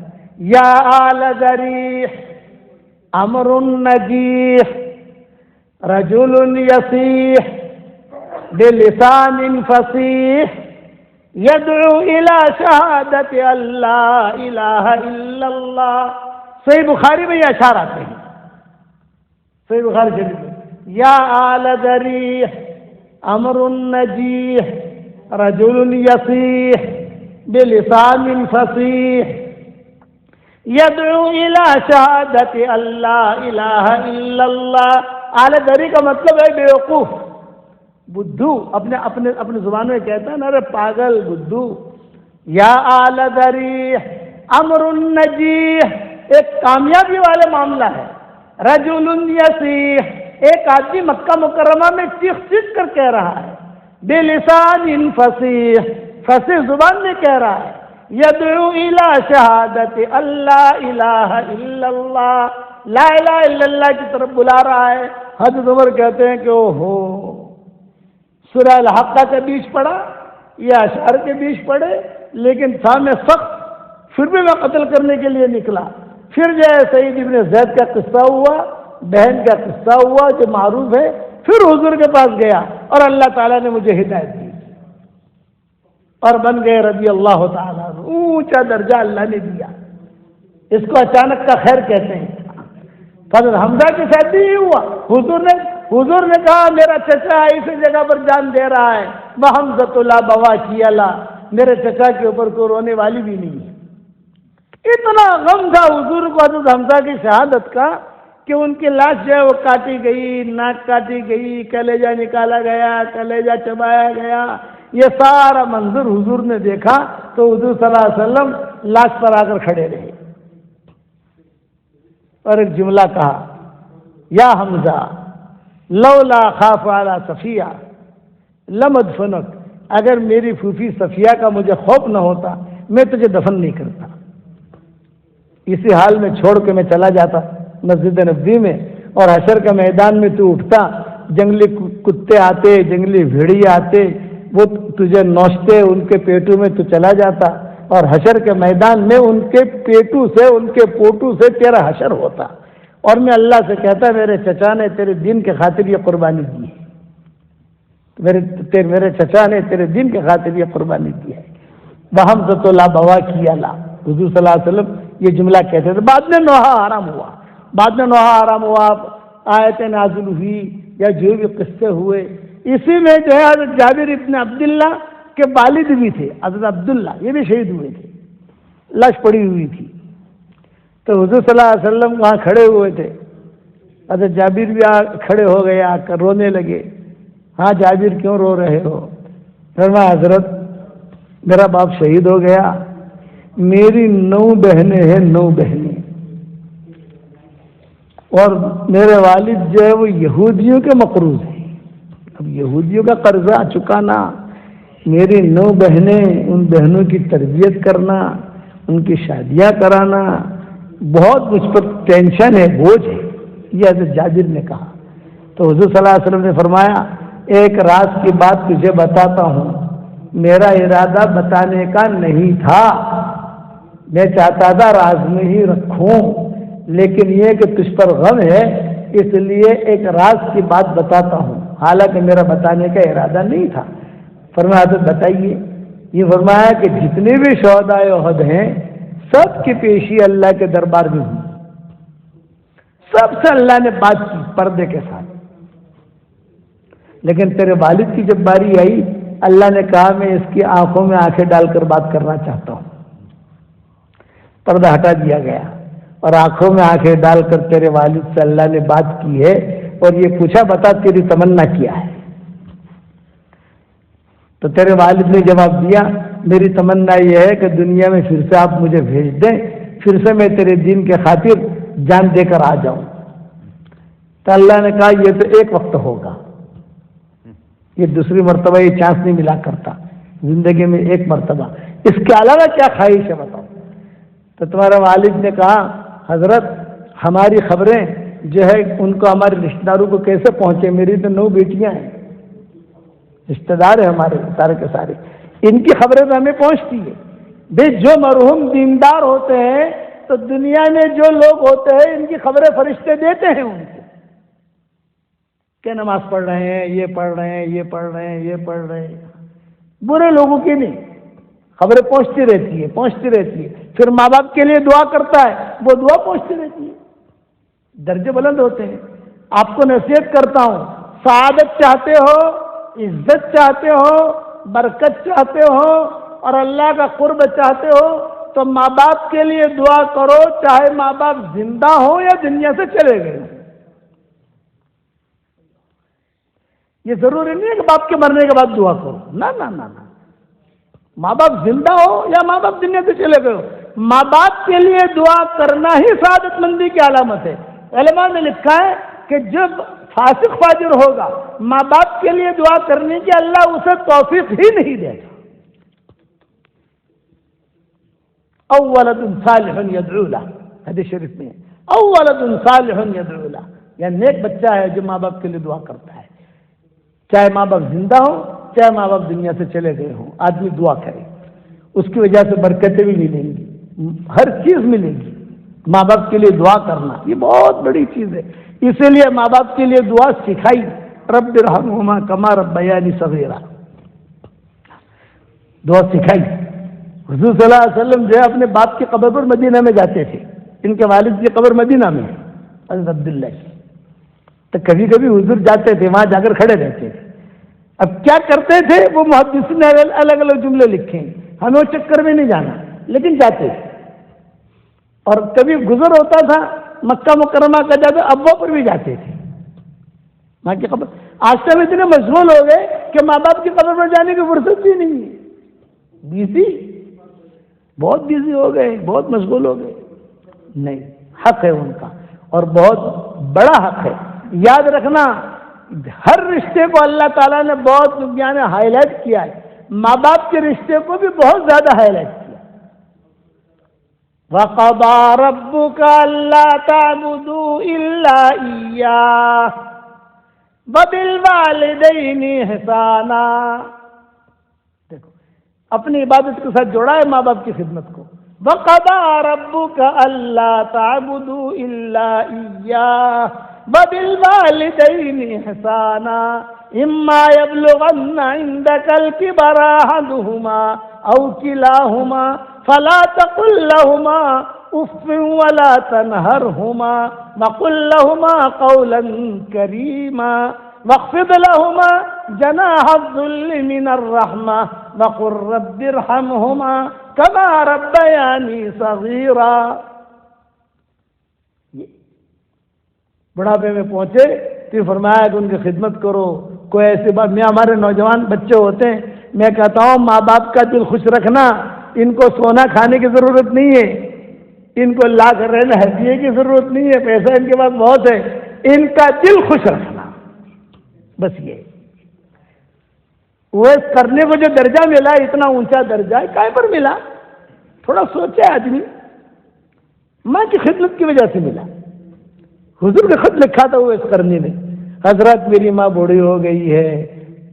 یا آل ذریح امر نجیح رجل یصیح بلسان فصیح یدعو الى شہادت اللہ الہ الا اللہ. صحیح بخاری میں یہ اشعار آتے ہیں, صحیح بخاری شریف میں, یا آل ذریح امر نجیح رجل یصیح بلسان فصیح یدعو الى شہادت اللہ الہ الا اللہ. آل ذریح کا مطلب ہے بیوقوف, بدھو. اپنے زبان میں کہتا ہے نا, ارے پاگل بدھو. یا آل ذریح امر نجیح, ایک کامیابی والے معاملہ ہے. رجل یصیح, ایک آدمی مکہ مکرمہ میں چیخ چیخ کر کہہ رہا ہے. بلسان فصیح, فصیح زبان میں کہہ رہا ہے. یدعو الی شہادت اللہ الہ الا اللہ, لا الہ الا اللہ کی طرف بلا رہا ہے. حضرت عمر کہتے ہیں کہ اوہو, سورہ الحقہ کے بیچ پڑھا یا اشعار کے بیچ پڑھے, لیکن تھا میں سخت, پھر بھی میں قتل کرنے کے لیے نکلا. پھر جو ہے سعید ابن زید کا قصہ ہوا, بہن کا قصہ ہوا جو معروف ہے. پھر حضور کے پاس گیا اور اللہ تعالیٰ نے مجھے ہدایت دی اور بن گئے رضی اللہ تعالیٰ. اونچا درجہ اللہ نے دیا. اس کو اچانک کا خیر کہتے ہیں. حضرت حمزہ کی شادی ہی ہوا, حضور نے کہا میرا چچا اسی جگہ پر جان دے رہا ہے. وحمزۃ لا بواکی لا, میرے چچا کے اوپر کوئی رونے والی بھی نہیں ہے. اتنا غم تھا حضور کو حضرت حمزہ کی شہادت کا کہ ان کی لاش جو ہے وہ کاٹی گئی, ناک کاٹی گئی, کلیجہ نکالا گیا, کلیجہ چبایا گیا. یہ سارا منظر حضور نے دیکھا تو حضور صلی اللہ علیہ وسلم لاش پر آ کر کھڑے رہے اور ایک جملہ کہا, یا حمزہ لولا خاف علی صفیہ لمدفنک, اگر میری پھوپھی صفیہ کا مجھے خوف نہ ہوتا میں تجھے دفن نہیں کرتا. اسی حال میں چھوڑ کے میں چلا جاتا مسجد نبوی میں, اور حشر کے میدان میں تو اٹھتا, جنگلی کتے آتے, جنگلی بھیڑی آتے, وہ تجھے نوچتے, ان کے پیٹوں میں تو چلا جاتا, اور حشر کے میدان میں ان کے پیٹوں سے, ان کے پوٹوں سے تیرا حشر ہوتا. اور میں اللہ سے کہتا میرے چچا نے تیرے دین کے خاطر یہ قربانی دی ہے, میرے چچا نے تیرے دین کے خاطر یہ قربانی دی ہے. وحمزۃ لا بواکی لا, حضور صلی اللہ علیہ وسلم یہ جملہ کہتے تھے. بعد میں نوحہ حرام ہوا, آیتیں نازل ہوئی یا جو بھی قصے ہوئے. اسی میں جو ہے حضرت جابر ابن عبداللہ کے والد بھی تھے, حضرت عبداللہ, یہ بھی شہید ہوئے تھے. لاش پڑی ہوئی تھی تو حضور صلی اللہ علیہ وسلم وہاں کھڑے ہوئے تھے. حضرت جابر بھی کھڑے ہو گئے, آ کر رونے لگے. ہاں جابر کیوں رو رہے ہو؟ فرمایا حضرت میرا باپ شہید ہو گیا, میری 9 بہنیں ہیں, 9 بہنیں, اور میرے والد جو ہے وہ یہودیوں کے مقروض ہیں. اب یہودیوں کا قرضہ چکانا, میری 9 بہنیں, ان بہنوں کی تربیت کرنا, ان کی شادیاں کرانا, بہت مجھ پر ٹینشن ہے, بوجھ ہے. یہ حضرت جابر نے کہا. تو حضور صلی اللہ علیہ وسلم نے فرمایا ایک راز کی بات تجھے بتاتا ہوں, میرا ارادہ بتانے کا نہیں تھا, میں چاہتا تھا راز میں ہی رکھوں, لیکن یہ کہ تجھ پر غم ہے اس لیے ایک راز کی بات بتاتا ہوں, حالانکہ میرا بتانے کا ارادہ نہیں تھا. فرمایا تو بتائیے. یہ فرمایا کہ جتنے بھی شہداء احد ہیں سب کی پیشی اللہ کے دربار میں ہوئی, سب سے اللہ نے بات کی پردے کے ساتھ. لیکن تیرے والد کی جب باری آئی, اللہ نے کہا میں اس کی آنکھوں میں آنکھیں ڈال کر بات کرنا چاہتا ہوں. پردہ ہٹا دیا گیا اور آنکھوں میں آنکھیں ڈال کر تیرے والد سے اللہ نے بات کی ہے اور یہ پوچھا بتا تیری تمنا کیا ہے. تو تیرے والد نے جواب دیا میری تمنا یہ ہے کہ دنیا میں پھر سے آپ مجھے بھیج دیں, پھر سے میں تیرے دین کے خاطر جان دے کر آ جاؤں. تو اللہ نے کہا یہ تو ایک وقت ہوگا, یہ دوسری مرتبہ یہ چانس نہیں ملا کرتا, زندگی میں ایک مرتبہ، اس کے علاوہ کیا خواہش ہے بتاؤ؟ تو تمہارے والد نے کہا حضرت ہماری خبریں جو ہے ان کو ہمارے رشتہ داروں کو کیسے پہنچے، میری تو 9 بیٹیاں ہیں، رشتہ دار ہیں ہمارے سارے کے سارے، ان کی خبریں تو ہمیں پہنچتی ہے۔ بھئی جو مرحوم دیندار ہوتے ہیں تو دنیا میں جو لوگ ہوتے ہیں ان کی خبریں فرشتے دیتے ہیں ان کو کہ نماز پڑھ رہے ہیں، یہ پڑھ رہے ہیں، یہ پڑھ رہے ہیں، یہ پڑھ رہے ہیں، برے لوگوں کی نہیں، خبریں پہنچتی رہتی ہے، پہنچتی رہتی ہے۔ پھر ماں باپ کے لیے دعا کرتا ہے، وہ دعا پہنچتی رہتی ہے، درجے بلند ہوتے ہیں۔ آپ کو نصیحت کرتا ہوں، سعادت چاہتے ہو، عزت چاہتے ہو، برکت چاہتے ہو اور اللہ کا قرب چاہتے ہو تو ماں باپ کے لیے دعا کرو، چاہے ماں باپ زندہ ہو یا دنیا سے چلے گئے۔ یہ ضروری نہیں ہے کہ باپ کے مرنے کے بعد دعا کرو، نہ نہ نہ نہ، ماں باپ زندہ ہو یا ماں باپ دنیا سے چلے گئے ہو، ماں باپ کے لیے دعا کرنا ہی سعادت مندی کی علامت ہے۔ علماء نے لکھا ہے کہ جب فاسق فاجر ہوگا ماں باپ کے لیے دعا کرنے کی اللہ اسے توفیق ہی نہیں دے گا۔ او ولد صالح یدعو لہ، حدیث شریف میں او ولد صالح یدعو لہ، یا نیک بچہ ہے جو ماں باپ کے لیے دعا کرتا ہے، چاہے ماں باپ زندہ ہوں چاہے ماں باپ دنیا سے چلے گئے ہوں، آدمی دعا کرے، اس کی وجہ سے برکتیں بھی ملیں گی، ہر چیز ملے گی۔ ماں باپ کے لیے دعا کرنا یہ بہت بڑی چیز ہے، اسی لیے ماں باپ کے لیے دعا سکھائی، رب ارحمہما کما ربیانی صغیرا، دعا سکھائی۔ حضور صلی اللہ علیہ وسلم جو ہے اپنے باپ کی قبر پر مدینہ میں جاتے تھے، ان کے والد کی قبر مدینہ میں حضرت عبداللہ کی، تو کبھی کبھی حضور جاتے تھے، وہاں جا کر کھڑے رہتے تھے۔ اب کیا کرتے تھے وہ محدثین نے الگ الگ جملے لکھے ہیں، ہمیں وہ چکر میں نہیں جانا، لیکن جاتے تھے۔ اور کبھی گزر ہوتا تھا مکہ مکرمہ کا جاتے، ابوا پر بھی جاتے تھے، ماں کی قبر۔ آج تک اتنے مشغول ہو گئے کہ ماں باپ کی قبر پر جانے کی فرصت بھی نہیں ہے، بیزی، بہت بیزی ہو گئے، بہت مشغول ہو گئے۔ نہیں، حق ہے ان کا، اور بہت بڑا حق ہے۔ یاد رکھنا ہر رشتے کو اللہ تعالیٰ نے بہت نے ہائی لائٹ کیا ہے، ماں باپ کے رشتے کو بھی بہت زیادہ ہائی لائٹ کیا۔ وَقَضَى رَبُّكَ أَلَّا تَعْبُدُوا إِلَّا إِيَّاهُ وَبِالْوَالِدَيْنِ إِحْسَانًا، دیکھو اپنی عبادت کے ساتھ جوڑا ہے ماں باپ کی خدمت کو۔ وَقَضَى رَبُّكَ أَلَّا تَعْبُدُوا إِلَّا إِيَّاهُ وَبِالْوَالِدَيْنِ إِحْسَانًا إِمَّا يَبْلُغَنَّ عِندَكَ الْكِبَرَ أَحَدُهُمَا أَوْ كِلَاهُمَا فَلَا تَقُل لَّهُمَا أُفٍّ وَلَا تَنْهَرْهُمَا وَقُل لَّهُمَا قَوْلًا كَرِيمًا وَاخْفِضْ لَهُمَا جَنَاحَ الذُّلِّ مِنَ الرَّحْمَةِ وَقُل رَّبِّ ارْحَمْهُمَا كَمَا رَبَّيَانِي صَغِيرًا۔ بڑھاپے میں پہنچے تو فرمایا کہ ان کی خدمت کرو۔ کوئی ایسی بات، میں ہمارے نوجوان بچے ہوتے ہیں، میں کہتا ہوں ماں باپ کا دل خوش رکھنا، ان کو سونا کھانے کی ضرورت نہیں ہے، ان کو لا کر رہنا ہدیے کی ضرورت نہیں ہے، پیسہ ان کے پاس بہت ہے، ان کا دل خوش رکھنا، بس یہ وہ کرنے کو جو درجہ ملا، اتنا اونچا درجہ ہے، کائے پر ملا؟ تھوڑا سوچے آدمی، ماں کی خدمت کی وجہ سے ملا۔ حضور نے خط لکھا تھا وہ اس کرنے میں، حضرت میری ماں بوڑھی ہو گئی ہے،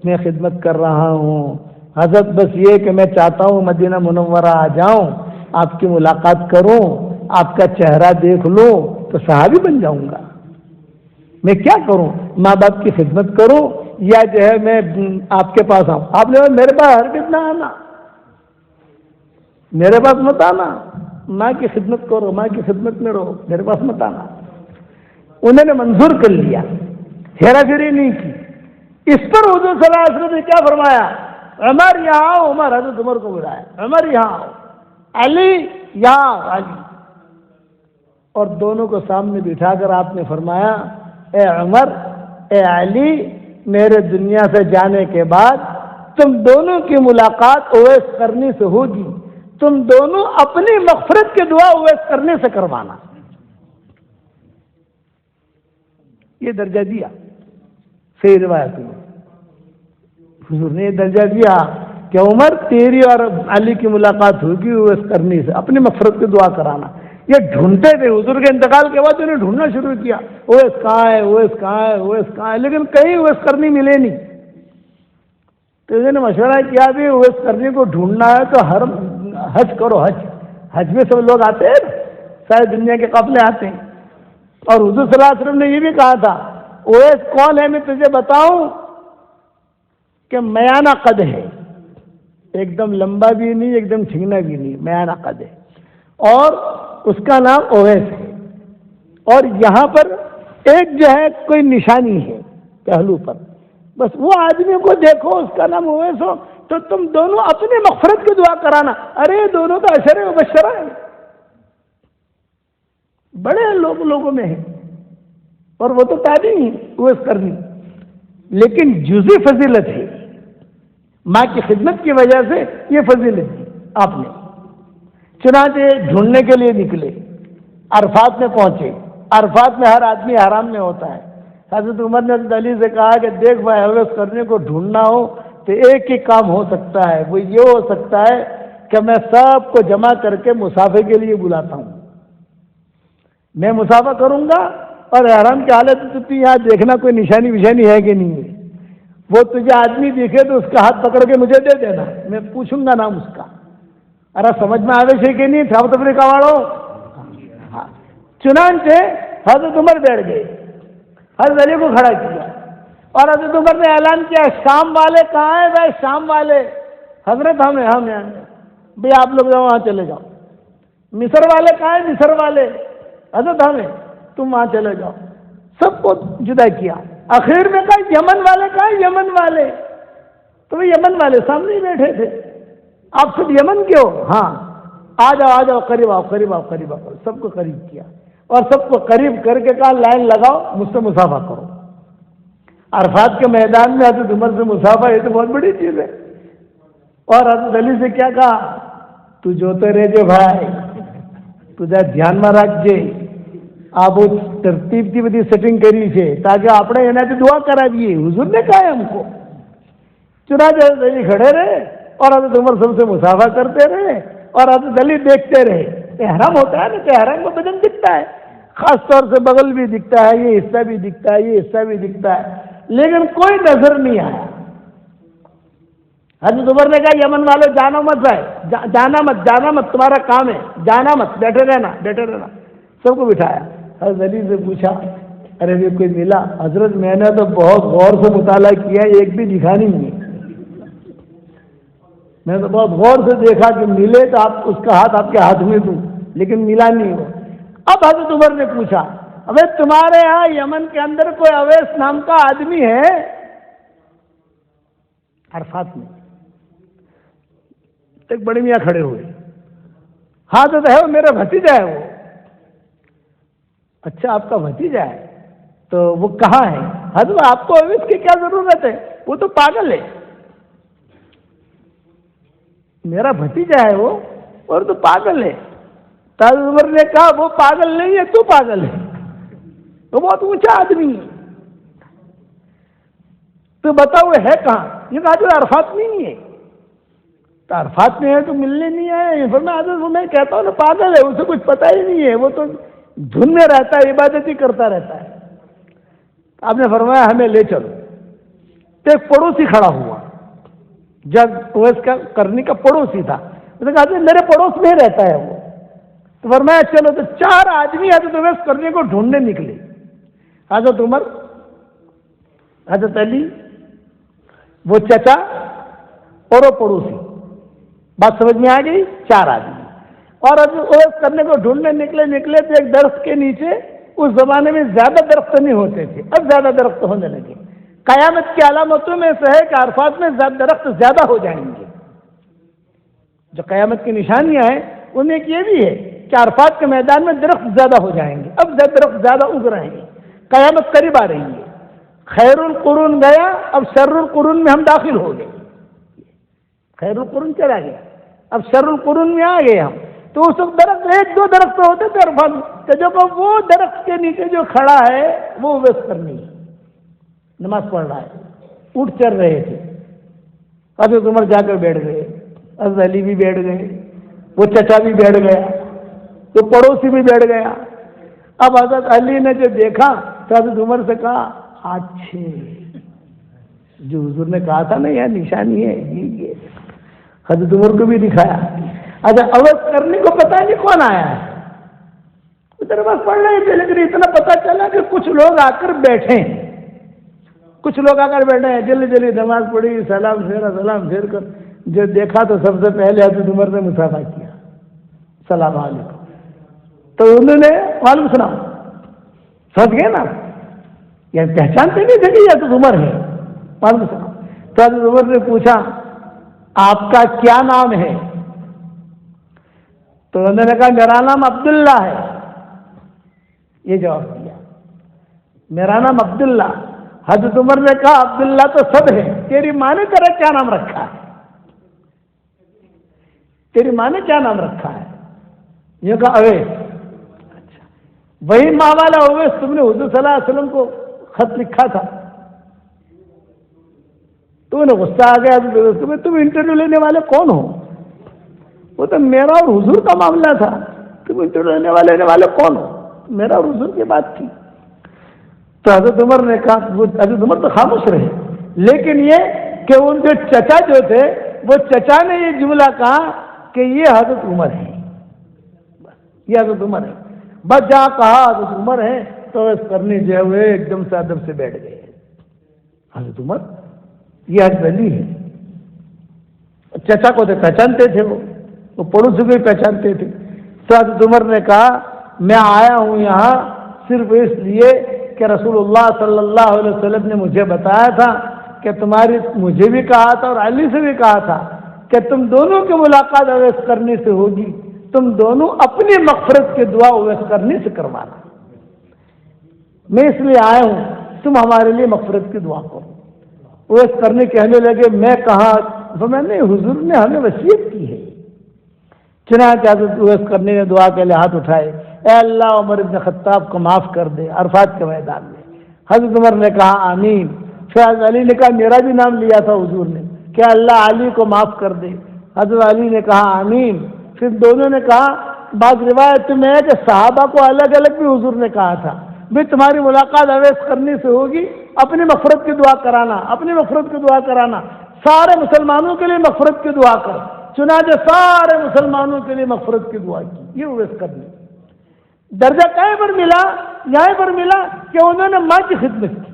میں خدمت کر رہا ہوں، حضرت بس یہ کہ میں چاہتا ہوں مدینہ منورہ آ جاؤں، آپ کی ملاقات کروں، آپ کا چہرہ دیکھ لوں تو صحابی بن جاؤں گا۔ میں کیا کروں؟ ماں باپ کی خدمت کروں یا جو ہے میں آپ کے پاس آؤں؟ آپ نے میرے پاس ہرگز نہ آنا، میرے پاس مت آنا، ماں کی خدمت کرو، ماں کی خدمت میں رہو، میرے پاس مت آنا۔ انہوں نے منظور کر لیا، ہیرا پھیری نہیں کی۔ اس پر حضور صلی اللہ علیہ وسلم نے کیا فرمایا؟ عمر یہاں آؤ، عمر، حضرت عمر کو بلایا، عمر یہاں آؤ، علی یہاں آؤ، علی، اور دونوں کو سامنے بٹھا کر آپ نے فرمایا، اے عمر، اے علی، میرے دنیا سے جانے کے بعد تم دونوں کی ملاقات اویس کرنی سے ہوگی، تم دونوں اپنی مغفرت کی دعا اویس کرنے سے کروانا۔ یہ درجہ دیا، صحیح روایت میں حضور نے یہ درجہ دیا کہ کہ عمر تیری اور علی کی ملاقات ہوگی اویس کرنی سے، اپنی مغفرت کی دعا کرانا۔ یہ ڈھونڈتے تھے، حضور کے انتقال کے بعد انہیں ڈھونڈنا شروع کیا، اویس کہاں ہے، اویس کہاں ہے، اویس کہاں ہے، لیکن کہیں اویس کرنی ملے نہیں۔ تو انہوں نے مشورہ کیا بھی اویس کرنی کو ڈھونڈنا ہے تو حج کرو، حج میں سب لوگ آتے ہیں، ساری دنیا کے قافلے آتے ہیں۔ اور حضور صلی اللہ علیہ وسلم نے یہ بھی کہا تھا اویس کون ہے میں تجھے بتاؤں کہ میانہ قد ہے، ایک دم لمبا بھی نہیں ایک دم چھگنا بھی نہیں، میانہ قد ہے، اور اس کا نام اویس ہے۔ اور یہاں پر ایک جو ہے کوئی نشانی ہے پہلو پر، بس وہ آدمی کو دیکھو اس کا نام اویس ہو تو تم دونوں اپنی مغفرت کی دعا کرانا۔ ارے دونوں تو اشرے مبشرہ ہیں، بڑے لوگوں میں ہیں، اور وہ تو تابعی ہیں اویس کرنی، لیکن جزوی فضیلت ہے، ماں کی خدمت کی وجہ سے یہ فضیلت دی آپ نے۔ چنانچہ ڈھونڈنے کے لیے نکلے، عرفات میں پہنچے۔ عرفات میں ہر آدمی حرام میں ہوتا ہے۔ حضرت عمر نے حضرت علی سے کہا کہ دیکھ بھائی اویس کرنے کو ڈھونڈنا ہو تو ایک ہی کام ہو سکتا ہے، وہ یہ ہو سکتا ہے کہ میں سب کو جمع کر کے مسافے کے لیے بلاتا ہوں، میں مسافہ کروں گا، اور احرام کی حالت میں تو یہاں دیکھنا کوئی نشانی وشانی ہے کہ نہیں ہے، وہ تجھے آدمی دیکھے تو اس کا ہاتھ پکڑ کے مجھے دے دینا، میں پوچھوں گا نام اس کا۔ ارے سمجھ میں آوے سے کہ نہیں ساؤتھ افریقہ والوں؟ چنانچہ حضرت عمر بیٹھ گئے، حضرت علی کو کھڑا کیا، اور حضرت عمر نے اعلان کیا شام والے کہاں ہیں؟ بھائی شام والے حضرت ہم ہیں بھائی آپ لوگ وہاں چلے جاؤ۔ مصر والے کہاں ہیں؟ مصر والے حضرت ہم ہیں، تم وہاں چلے جاؤ۔ سب کو جدا کیا۔ آخر میں کہا یمن والے کہاں ہیں؟ یمن والے، تو وہ یمن والے سامنے ہی بیٹھے تھے، آپ سب یمن کے ہو؟ ہاں، آ جاؤ قریب آؤ قریب آؤ قریب آؤ۔ سب کو قریب کیا اور سب کو قریب کر کے کہا لائن لگاؤ مجھ سے مسافہ کرو۔ عرفات کے میدان میں حضرت عمر سے مسافہ، یہ تو بہت بڑی چیز ہے۔ اور حضرت علی سے کیا کہا؟ تو جوتے رہجے بھائی، تجھے دھیان میں رکھ جے، آپ وہ ترتیب کی بڑی سیٹنگ کری ہے تاکہ آپ نے انہیں دعا کرا دیے، حضور نے کہا ہے ہم کو۔ چنانچہ حضرت علی کھڑے رہے اور حضرت عمر سب سے مسافہ کرتے رہے، اور حضرت علی دیکھتے رہے۔ احرام ہوتا ہے نا تو احرام کو بدن دکھتا ہے، خاص طور سے بغل بھی دکھتا ہے، یہ حصہ بھی دکھتا ہے، یہ حصہ بھی دکھتا ہے، لیکن کوئی نظر نہیں آیا۔ حضرت عمر نے کہا یمن والے جانا مت بھائی، جانا مت تمہارا کام ہے، جانا مت، بیٹھے رہنا۔ سب کو بٹھایا۔ حضرت علی سے پوچھا ارے یہ کوئی ملا؟ حضرت میں نے تو بہت غور سے مطالعہ کیا، ایک بھی دکھا نہیں ہے، میں تو بہت غور سے دیکھا کہ ملے تو آپ اس کا ہاتھ آپ کے ہاتھ میں دوں، لیکن ملا نہیں ہو۔ اب حضرت عمر نے پوچھا ابے تمہارے یہاں یمن کے اندر کوئی اویس نام کا آدمی ہے؟ عرفات میں ایک بڑے میاں کھڑے ہوئے، ہاں تو ہے وہ میرا بھتیجا ہے وہ۔ اچھا آپ کا بھتیجا ہے تو وہ کہاں ہے؟ حضرت آپ کو اویس کی کیا ضرورت ہے، وہ تو پاگل ہے۔ میرا بھتیجا ہے وہ، اور تو پاگل ہے۔ حضرت عمر نے کہا وہ پاگل نہیں ہے، تو پاگل ہے، وہ بہت اونچا آدمی ہے، تو بتاؤ وہ ہے کہاں؟ یہ کہا جو عرفات میں نہیں ہے۔ تو عرفات میں ہے تو ملنے نہیں آئے؟ حضرت میں کہتا ہوں نا پاگل ہے، اسے کچھ پتہ ہی نہیں ہے، وہ تو دھن میں رہتا ہے، عبادت ہی کرتا رہتا ہے۔ آپ نے فرمایا ہمیں لے چلو۔ تو ایک پڑوسی کھڑا ہوا، جب اویس کا کرنی کا پڑوسی تھا، اس نے کہا میرے پڑوس میں ہی رہتا ہے وہ۔ تو فرمایا چلو۔ تو 4 آدمی حضرت اویس کرنی کو ڈھونڈنے نکلے، حضرت عمر، حضرت علی، وہ چچا اور وہ پڑوسی۔ بات سمجھ میں آ گئی؟ 4 آدمی، اور حضرت اویس کرنے کو ڈھونڈنے نکلے تو ایک درخت کے نیچے، اس زمانے میں زیادہ درخت نہیں ہوتے تھے، اب زیادہ درخت ہونے لگے۔ قیامت کی علامتوں میں سے ہے کہ عرفات میں درخت زیادہ ہو جائیں گے۔ جو قیامت کی نشانیاں ہیں ان میں ایک یہ بھی ہے کہ عرفات کے میدان میں درخت زیادہ ہو جائیں گے، اب درخت زیادہ اگ رہے ہیں، قیامت قریب آ رہی ہے۔ خیر القرون گیا، اب شر القرون میں ہم داخل ہو گئے۔ خیر القرون چلا گیا، اب شر القرون میں آ گئے ہم۔ تو اس وقت درخت 1-2 درخت ہوتے تھے عرفات میں، تو جب وہ درخت کے نیچے جو کھڑا ہے وہ اویس کرنی ہے، نماز پڑھ رہا ہے، اٹھ چل رہے تھے۔ حضرت عمر جا کر بیٹھ گئے، حضرت علی بھی بیٹھ گئے، وہ چچا بھی بیٹھ گیا، وہ پڑوسی بھی بیٹھ گیا۔ اب حضرت علی نے جو دیکھا تو حضرت عمر سے کہا اچھے جو حضور نے کہا تھا نا یہ نشانی ہے یہ، حضرت عمر کو بھی دکھایا۔ اچھا عوض کرنے کو پتہ نہیں کون آیا ہے، ادھر بس پڑھ رہے تھے، لیکن اتنا پتہ چلا کہ کچھ لوگ آ کر بیٹھے ہیں، کچھ لوگ آ کر بیٹھے ہیں، جلدی جلدی نماز پڑھی، سلام پھیر کر جو دیکھا تو سب سے پہلے حضرت عمر نے مصافحہ کیا، السلام علیکم، تو انہوں نے وعلیکم السلام، سمجھ گئے نا، یہ پہچانتے نہیں تھے کہ یہ حضرت عمر ہے، وعلیکم السلام۔ تو حضرت عمر نے پوچھا آپ کا کیا نام ہے؟ تو انہوں نے کہا میرا نام عبداللہ ہے، یہ جواب دیا، میرا نام عبداللہ۔ حضرت عمر نے کہا عبداللہ تو سب ہے، تیری ماں نے تیرا کیا نام رکھا ہے؟ تیری ماں نے کیا نام رکھا ہے؟ یہ کہا اویس۔ اچھا وہی ماں والا اویس تم نے حضور صلی اللہ علیہ وسلم کو خط لکھا تھا؟ تو انہیں غصہ آ گیا، تم انٹرویو لینے والے کون ہو؟ وہ تو میرا اور حضور کا معاملہ تھا، تم انٹرویو لینے والے کون ہو؟ میرا اور حضور کی بات تھی۔ تو حضرت عمر نے کہا، حضرت عمر تو خاموش رہے، لیکن یہ کہ ان کے چچا جو تھے وہ چچا نے یہ جملہ کہا کہ یہ حضرت عمر ہے، یہ حضرت عمر ہے، بس جہاں کہا حضرت عمر ہے تو اس کرنے جو ہے وہ ایک دم سے ادب سے بیٹھ گئے۔ حضرت عمر یہ حضرت علی ہے، چچا کو تو پہچانتے تھے، وہ پڑوسی کو بھی پہچانتے تھے۔ تو حضرت عمر نے کہا میں آیا ہوں یہاں صرف اس لیے کہ رسول اللہ صلی اللہ علیہ وسلم نے مجھے بتایا تھا کہ تمہاری، مجھے بھی کہا تھا اور علی سے بھی کہا تھا کہ تم دونوں کی ملاقات اویس کرنے سے ہوگی، تم دونوں اپنی مغفرت کی دعا اویس کرنے سے کروانا، میں اس لیے آیا ہوں تم ہمارے لیے مغفرت کی دعا کرو۔ اویس کرنے کہنے لگے میں کہا، تو میں نے حضور نے ہمیں وصیت کی ہے۔ چنانچہ حضرت اویس کرنے نے دعا کے لیے ہاتھ اٹھائے، اے اللہ عمر ابن خطاب کو معاف کر دے، عرفات کے میدان میں۔ حضرت عمر نے کہا آمین۔ پھر حضرت علی نے کہا میرا بھی نام لیا تھا حضور نے کہ اللہ علی کو معاف کر دے، حضرت علی نے کہا آمین۔ پھر دونوں نے کہا، بعض روایت میں ہے کہ صحابہ کو الگ الگ بھی حضور نے کہا تھا بھی تمہاری ملاقات اویس کرنے سے ہوگی، اپنی مغفرت کی دعا کرانا، اپنی مغفرت کی دعا کرانا، سارے مسلمانوں کے لیے مغفرت کی دعا کر۔ چنانچہ سارے مسلمانوں کے لیے مغفرت کی دعا کی، یہ اویس کرنے درجہ کہیں پر ملا، یہیں پر ملا کہ انہوں نے ماں کی خدمت کی۔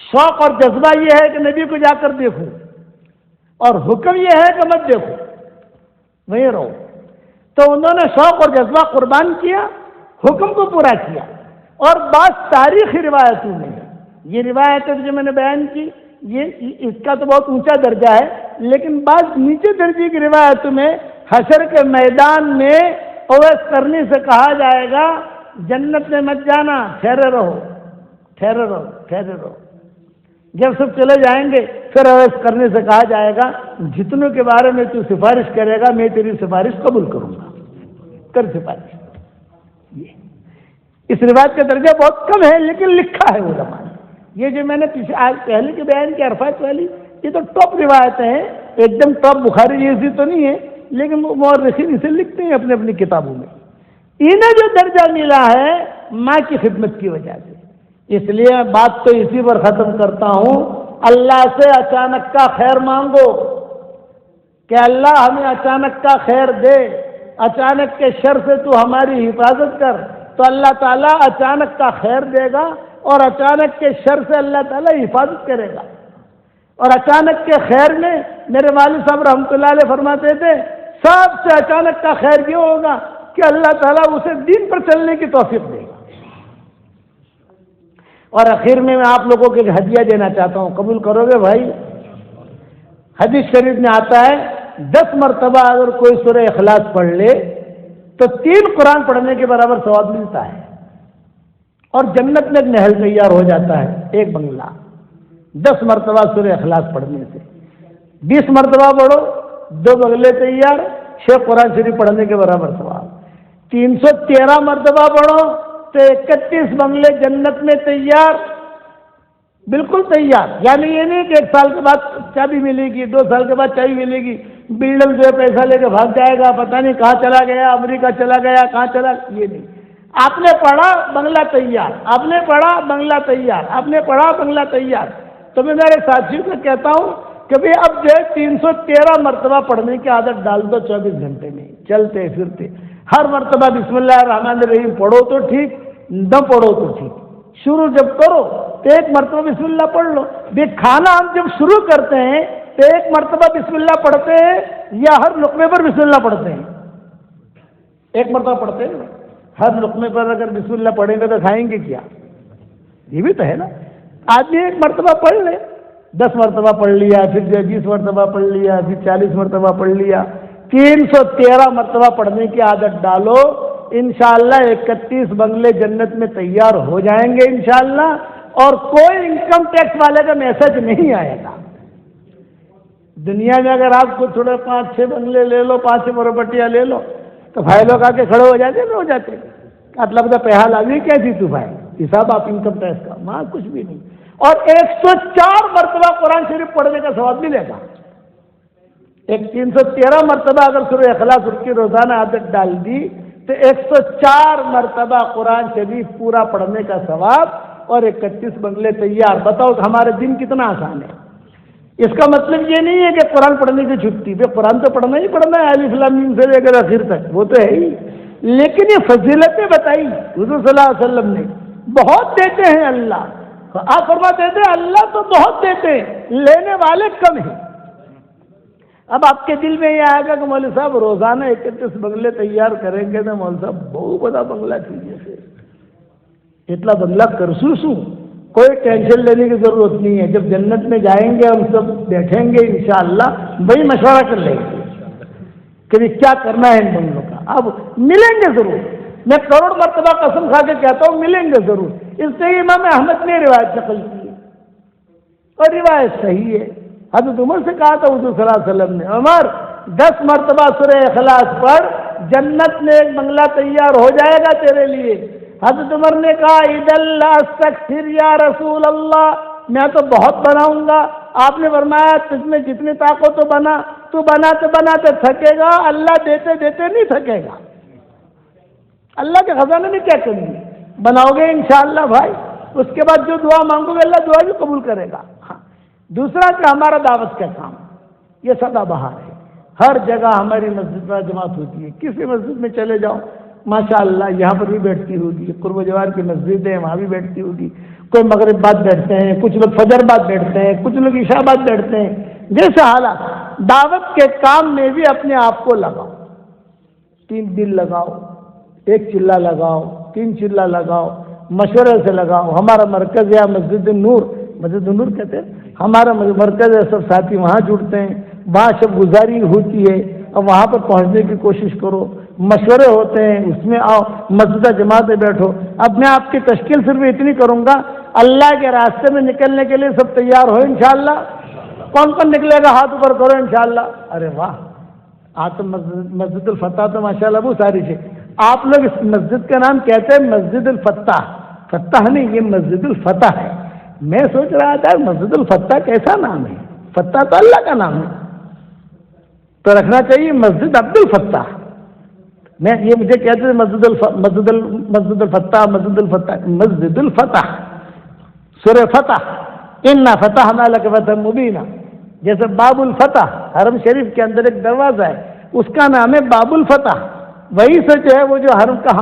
شوق اور جذبہ یہ ہے کہ نبی کو جا کر دیکھو، اور حکم یہ ہے کہ مت دیکھو، وہیں رہو۔ تو انہوں نے شوق اور جذبہ قربان کیا، حکم کو پورا کیا۔ اور بعض تاریخی روایتوں میں، یہ روایتیں جو میں نے بیان کی یہ اس کا تو بہت اونچا درجہ ہے، لیکن بعض نیچے درجے کی روایتوں میں حشر کے میدان میں اویس کرنے سے کہا جائے گا جنت میں مت جانا، ٹھہرے رہو ٹھہرے رہو ٹھہرے رہو۔ جب سب چلے جائیں گے پھر اویس کرنے سے کہا جائے گا جتنوں کے بارے میں تو سفارش کرے گا میں تیری سفارش قبول کروں گا، کر سفارش۔ اس روایت کا درجہ بہت کم ہے لیکن لکھا ہے علماء نے۔ یہ جو میں نے پہلے کے بیان کی عرفات والی، یہ تو ٹاپ روایتیں ہیں، ایک دم ٹاپ بخاری جیسی تو نہیں ہے، لیکن مورخین اسے لکھتے ہیں اپنی اپنی کتابوں میں۔ انہیں جو درجہ ملا ہے ماں کی خدمت کی وجہ سے، اس لیے بات تو اسی پر ختم کرتا ہوں، اللہ سے اچانک کا خیر مانگو کہ اللہ ہمیں اچانک کا خیر دے، اچانک کے شر سے تو ہماری حفاظت کر، تو اللہ تعالیٰ اچانک کا خیر دے گا اور اچانک کے شر سے اللہ تعالیٰ حفاظت کرے گا۔ اور اچانک کے خیر میں میرے والد صاحب رحمۃ اللہ علیہ فرماتے تھے سب سے اچانک کا خیر یہ ہوگا کہ اللہ تعالیٰ اسے دین پر چلنے کی توفیق دے گا۔ اور آخر میں آپ لوگوں کو ایک ہدیہ دینا چاہتا ہوں، قبول کرو گے بھائی؟ حدیث شریف میں آتا ہے 10 مرتبہ اگر کوئی سورہ اخلاص پڑھ لے تو 3 قرآن پڑھنے کے برابر ثواب ملتا ہے، اور جنت میں ایک محل تیار ہو جاتا ہے، ایک بنگلہ، 10 مرتبہ سورہ اخلاص پڑھنے سے۔ 20 مرتبہ پڑھو 2 بنگلے تیار، 6 قرآن شریف پڑھنے کے برابر ثواب۔ 313 مرتبہ پڑھو تو 31 بنگلے جنت میں تیار، بالکل تیار. یعنی یہ نہیں کہ 1 سال کے بعد چابی ملے گی، 2 سال کے بعد چابی ملے گی، بلڈر جو ہے پیسہ لے کے بھاگ جائے گا، پتہ نہیں کہاں چلا گیا، امریکہ چلا گیا، کہاں چلا، یہ نہیں. آپ نے پڑھا بنگلہ تیار، آپ نے پڑھا بنگلہ تیار، آپ نے پڑھا بنگلہ تیار. تو میں میرے ساتھیوں کو کہتا ہوں کہ بھئی اب جو ہے 313 مرتبہ پڑھنے کی عادت ڈال دو 24 گھنٹے میں، چلتے پھرتے ہر مرتبہ بسم اللہ الرحمن الرحیم پڑھو تو ٹھیک، نہ پڑھو تو ٹھیک. شروع جب کرو تو 1 مرتبہ بسم اللہ پڑھ لو. کھانا ہم جب شروع کرتے ہیں تو 1 مرتبہ بسم اللہ پڑھتے ہیں یا ہر لقمے پر بسم اللہ پڑھتے ہیں؟ 1 مرتبہ پڑھتے ہیں. ہر لقمے پر اگر بسم اللہ پڑھیں گے تو کھائیں گے کیا؟ یہ بھی تو ہے نا. آدمی 1 مرتبہ پڑھ لے، 10 مرتبہ پڑھ لیا، پھر 20 مرتبہ پڑھ لیا، پھر 40 مرتبہ پڑھ لیا. 313 مرتبہ پڑھنے کی عادت ڈالو، انشاءاللہ 31 بنگلے جنت میں تیار ہو جائیں گے انشاءاللہ. اور کوئی انکم ٹیکس والے کا میسج نہیں آئے گا. دنیا میں اگر آپ کو تھوڑے 5-6 بنگلے لے لو، 5 پراپرٹیاں لے لو تو بھائی لوگ آ کے کھڑے ہو جاتے ہیں، ہو جاتے ہیں. مطلب تو پیسہ لاگی کیسی تو بھائی حساب آپ انکم ٹیکس کا، وہاں کچھ بھی نہیں. اور 104 مرتبہ قرآن شریف پڑھنے کا ثواب ملے گا. 313 مرتبہ اگر سورہ اخلاص اس کی روزانہ عادت ڈال دی تو 104 مرتبہ قرآن شریف پورا پڑھنے کا ثواب اور 31 بنگلے تیار. بتاؤ ہمارے دن کتنا آسان ہے. اس کا مطلب یہ نہیں ہے کہ قرآن پڑھنے کی چھٹی پہ، قرآن تو پڑھنا ہی پڑھنا ہے الف لام میم سے لے کر آخر تک، وہ تو ہے ہی. لیکن یہ فضیلتیں بتائی حضور صلی اللہ علیہ وسلم نے. بہت دیتے ہیں اللہ، آپ فرماتے ہیں اللہ تو بہت دیتے ہیں، لینے والے کم ہیں. اب آپ کے دل میں یہ آئے گا کہ مولوی صاحب روزانہ 31 بنگلے تیار کریں گے تو مولوی صاحب بہت بڑا بنگلہ چاہیے سے اتنا بنگلہ کرسوں سوں. کوئی ٹینشن لینے کی ضرورت نہیں ہے. جب جنت میں جائیں گے ہم سب بیٹھیں گے انشاءاللہ وہی مشورہ کر لیں گے کہ کیا کرنا ہے ان بنگلوں کا. اب ملیں گے ضرور، میں کروڑ مرتبہ قسم کھا کے کہتا ہوں ملیں گے ضرور. اس سے امام احمد نے روایت نقل کی اور روایت صحیح ہے. حضرت عمر سے کہا تھا حضور صلی اللہ علیہ وسلم نے، عمر 10 مرتبہ سورہ اخلاص پڑھ، جنت میں ایک بنگلہ تیار ہو جائے گا تیرے لیے. حضرت عمر نے کہا اذا لا استکثر یا رسول اللہ، میں تو بہت بناؤں گا. آپ نے فرمایا تجھ میں جتنی طاقت ہو بنا، تو بناتے تھکے گا، اللہ دیتے دیتے نہیں تھکے گا. اللہ کے خزانے میں کیا کریں گے، بناؤ گے انشاءاللہ بھائی. اس کے بعد جو دعا مانگو گے اللہ دعا بھی قبول کرے گا. دوسرا کہ ہمارا دعوت کا کام یہ سدا بہار ہے. ہر جگہ ہماری مسجد پر جماعت ہوتی ہے. کسی مسجد میں چلے جاؤ ماشاءاللہ یہاں پر بھی بیٹھتی ہوگی، قرب و جوار کی مسجد ہے وہاں بھی بیٹھتی ہوگی. کوئی مغرب بعد بیٹھتے ہیں، کچھ لوگ فجر بعد بیٹھتے ہیں، کچھ لوگ عشاء بعد بیٹھتے ہیں. جیسے حالات، دعوت کے کام میں بھی اپنے آپ کو لگاؤ. 3 دن لگاؤ، 1 چلہ لگاؤ، 3 چلہ لگاؤ، مشورے سے لگاؤ. ہمارا مرکز ہے مسجد النور کہتے ہیں، ہمارا مرکز ہے. سب ساتھی وہاں جڑتے ہیں، وہاں شب گزاری ہوتی ہے اور وہاں پر پہنچنے کی کوشش کرو. مشورے ہوتے ہیں اس میں آؤ، مسجد جماعت میں بیٹھو. اب میں آپ کی تشکیل صرف اتنی کروں گا، اللہ کے راستے میں نکلنے کے لیے سب تیار ہو انشاءاللہ. کون کون نکلے گا ہاتھ اوپر کرو انشاءاللہ. ارے واہ، آج تو مسجد الفتح تو ماشاءاللہ بہت ساری ہے. آپ لوگ اس مسجد کا نام کہتے ہیں مسجد الفتح، فتح نہیں، یہ مسجد الفتح ہے. میں سوچ رہا تھا مسجد الفتح کیسا نام ہے، فتح تو اللہ کا نام ہے تو رکھنا چاہیے مسجد عبد الفتح. میں یہ مجھے کہتے ہیں مسجد الفتح سورہ فتح، انا فتحنا لک فتحا مبینا. جیسے باب الفتح حرم شریف کے اندر ایک دروازہ ہے، اس کا نام ہے باب الفتح. وہی سے جو ہے وہ جو حرم کا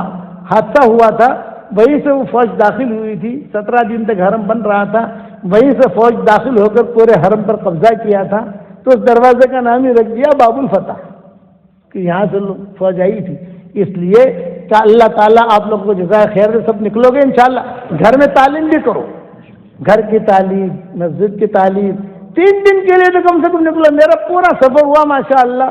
حادثہ ہوا تھا وہیں سے وہ فوج داخل ہوئی تھی. 17 دن تک حرم بن رہا تھا، وہیں سے فوج داخل ہو کر پورے حرم پر قبضہ کیا تھا. تو اس دروازے کا نام ہی رکھ دیا باب الفتح کہ یہاں سے فوج آئی تھی. اس لیے کہ اللہ تعالیٰ آپ لوگوں کو جزائے خیر سے سب نکلو گے انشاءاللہ. گھر میں تعلیم بھی کرو، گھر کی تعلیم، مسجد کی تعلیم. 3 دن کے لیے تو کم سے کم نکلو. میرا پورا سفر ہوا ماشاءاللہ،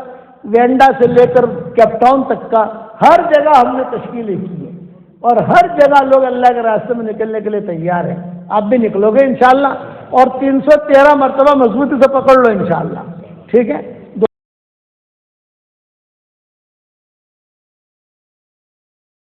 وینڈا سے لے کر کیپ ٹاؤن تک کا ہر جگہ ہم نے تشکیلیں کی ہیں اور ہر جگہ لوگ اللہ کے راستے میں نکلنے کے لیے تیار ہیں. آپ بھی نکلو گے انشاءاللہ اور 313 مرتبہ مضبوطی سے پکڑ لو انشاءاللہ. ٹھیک ہے.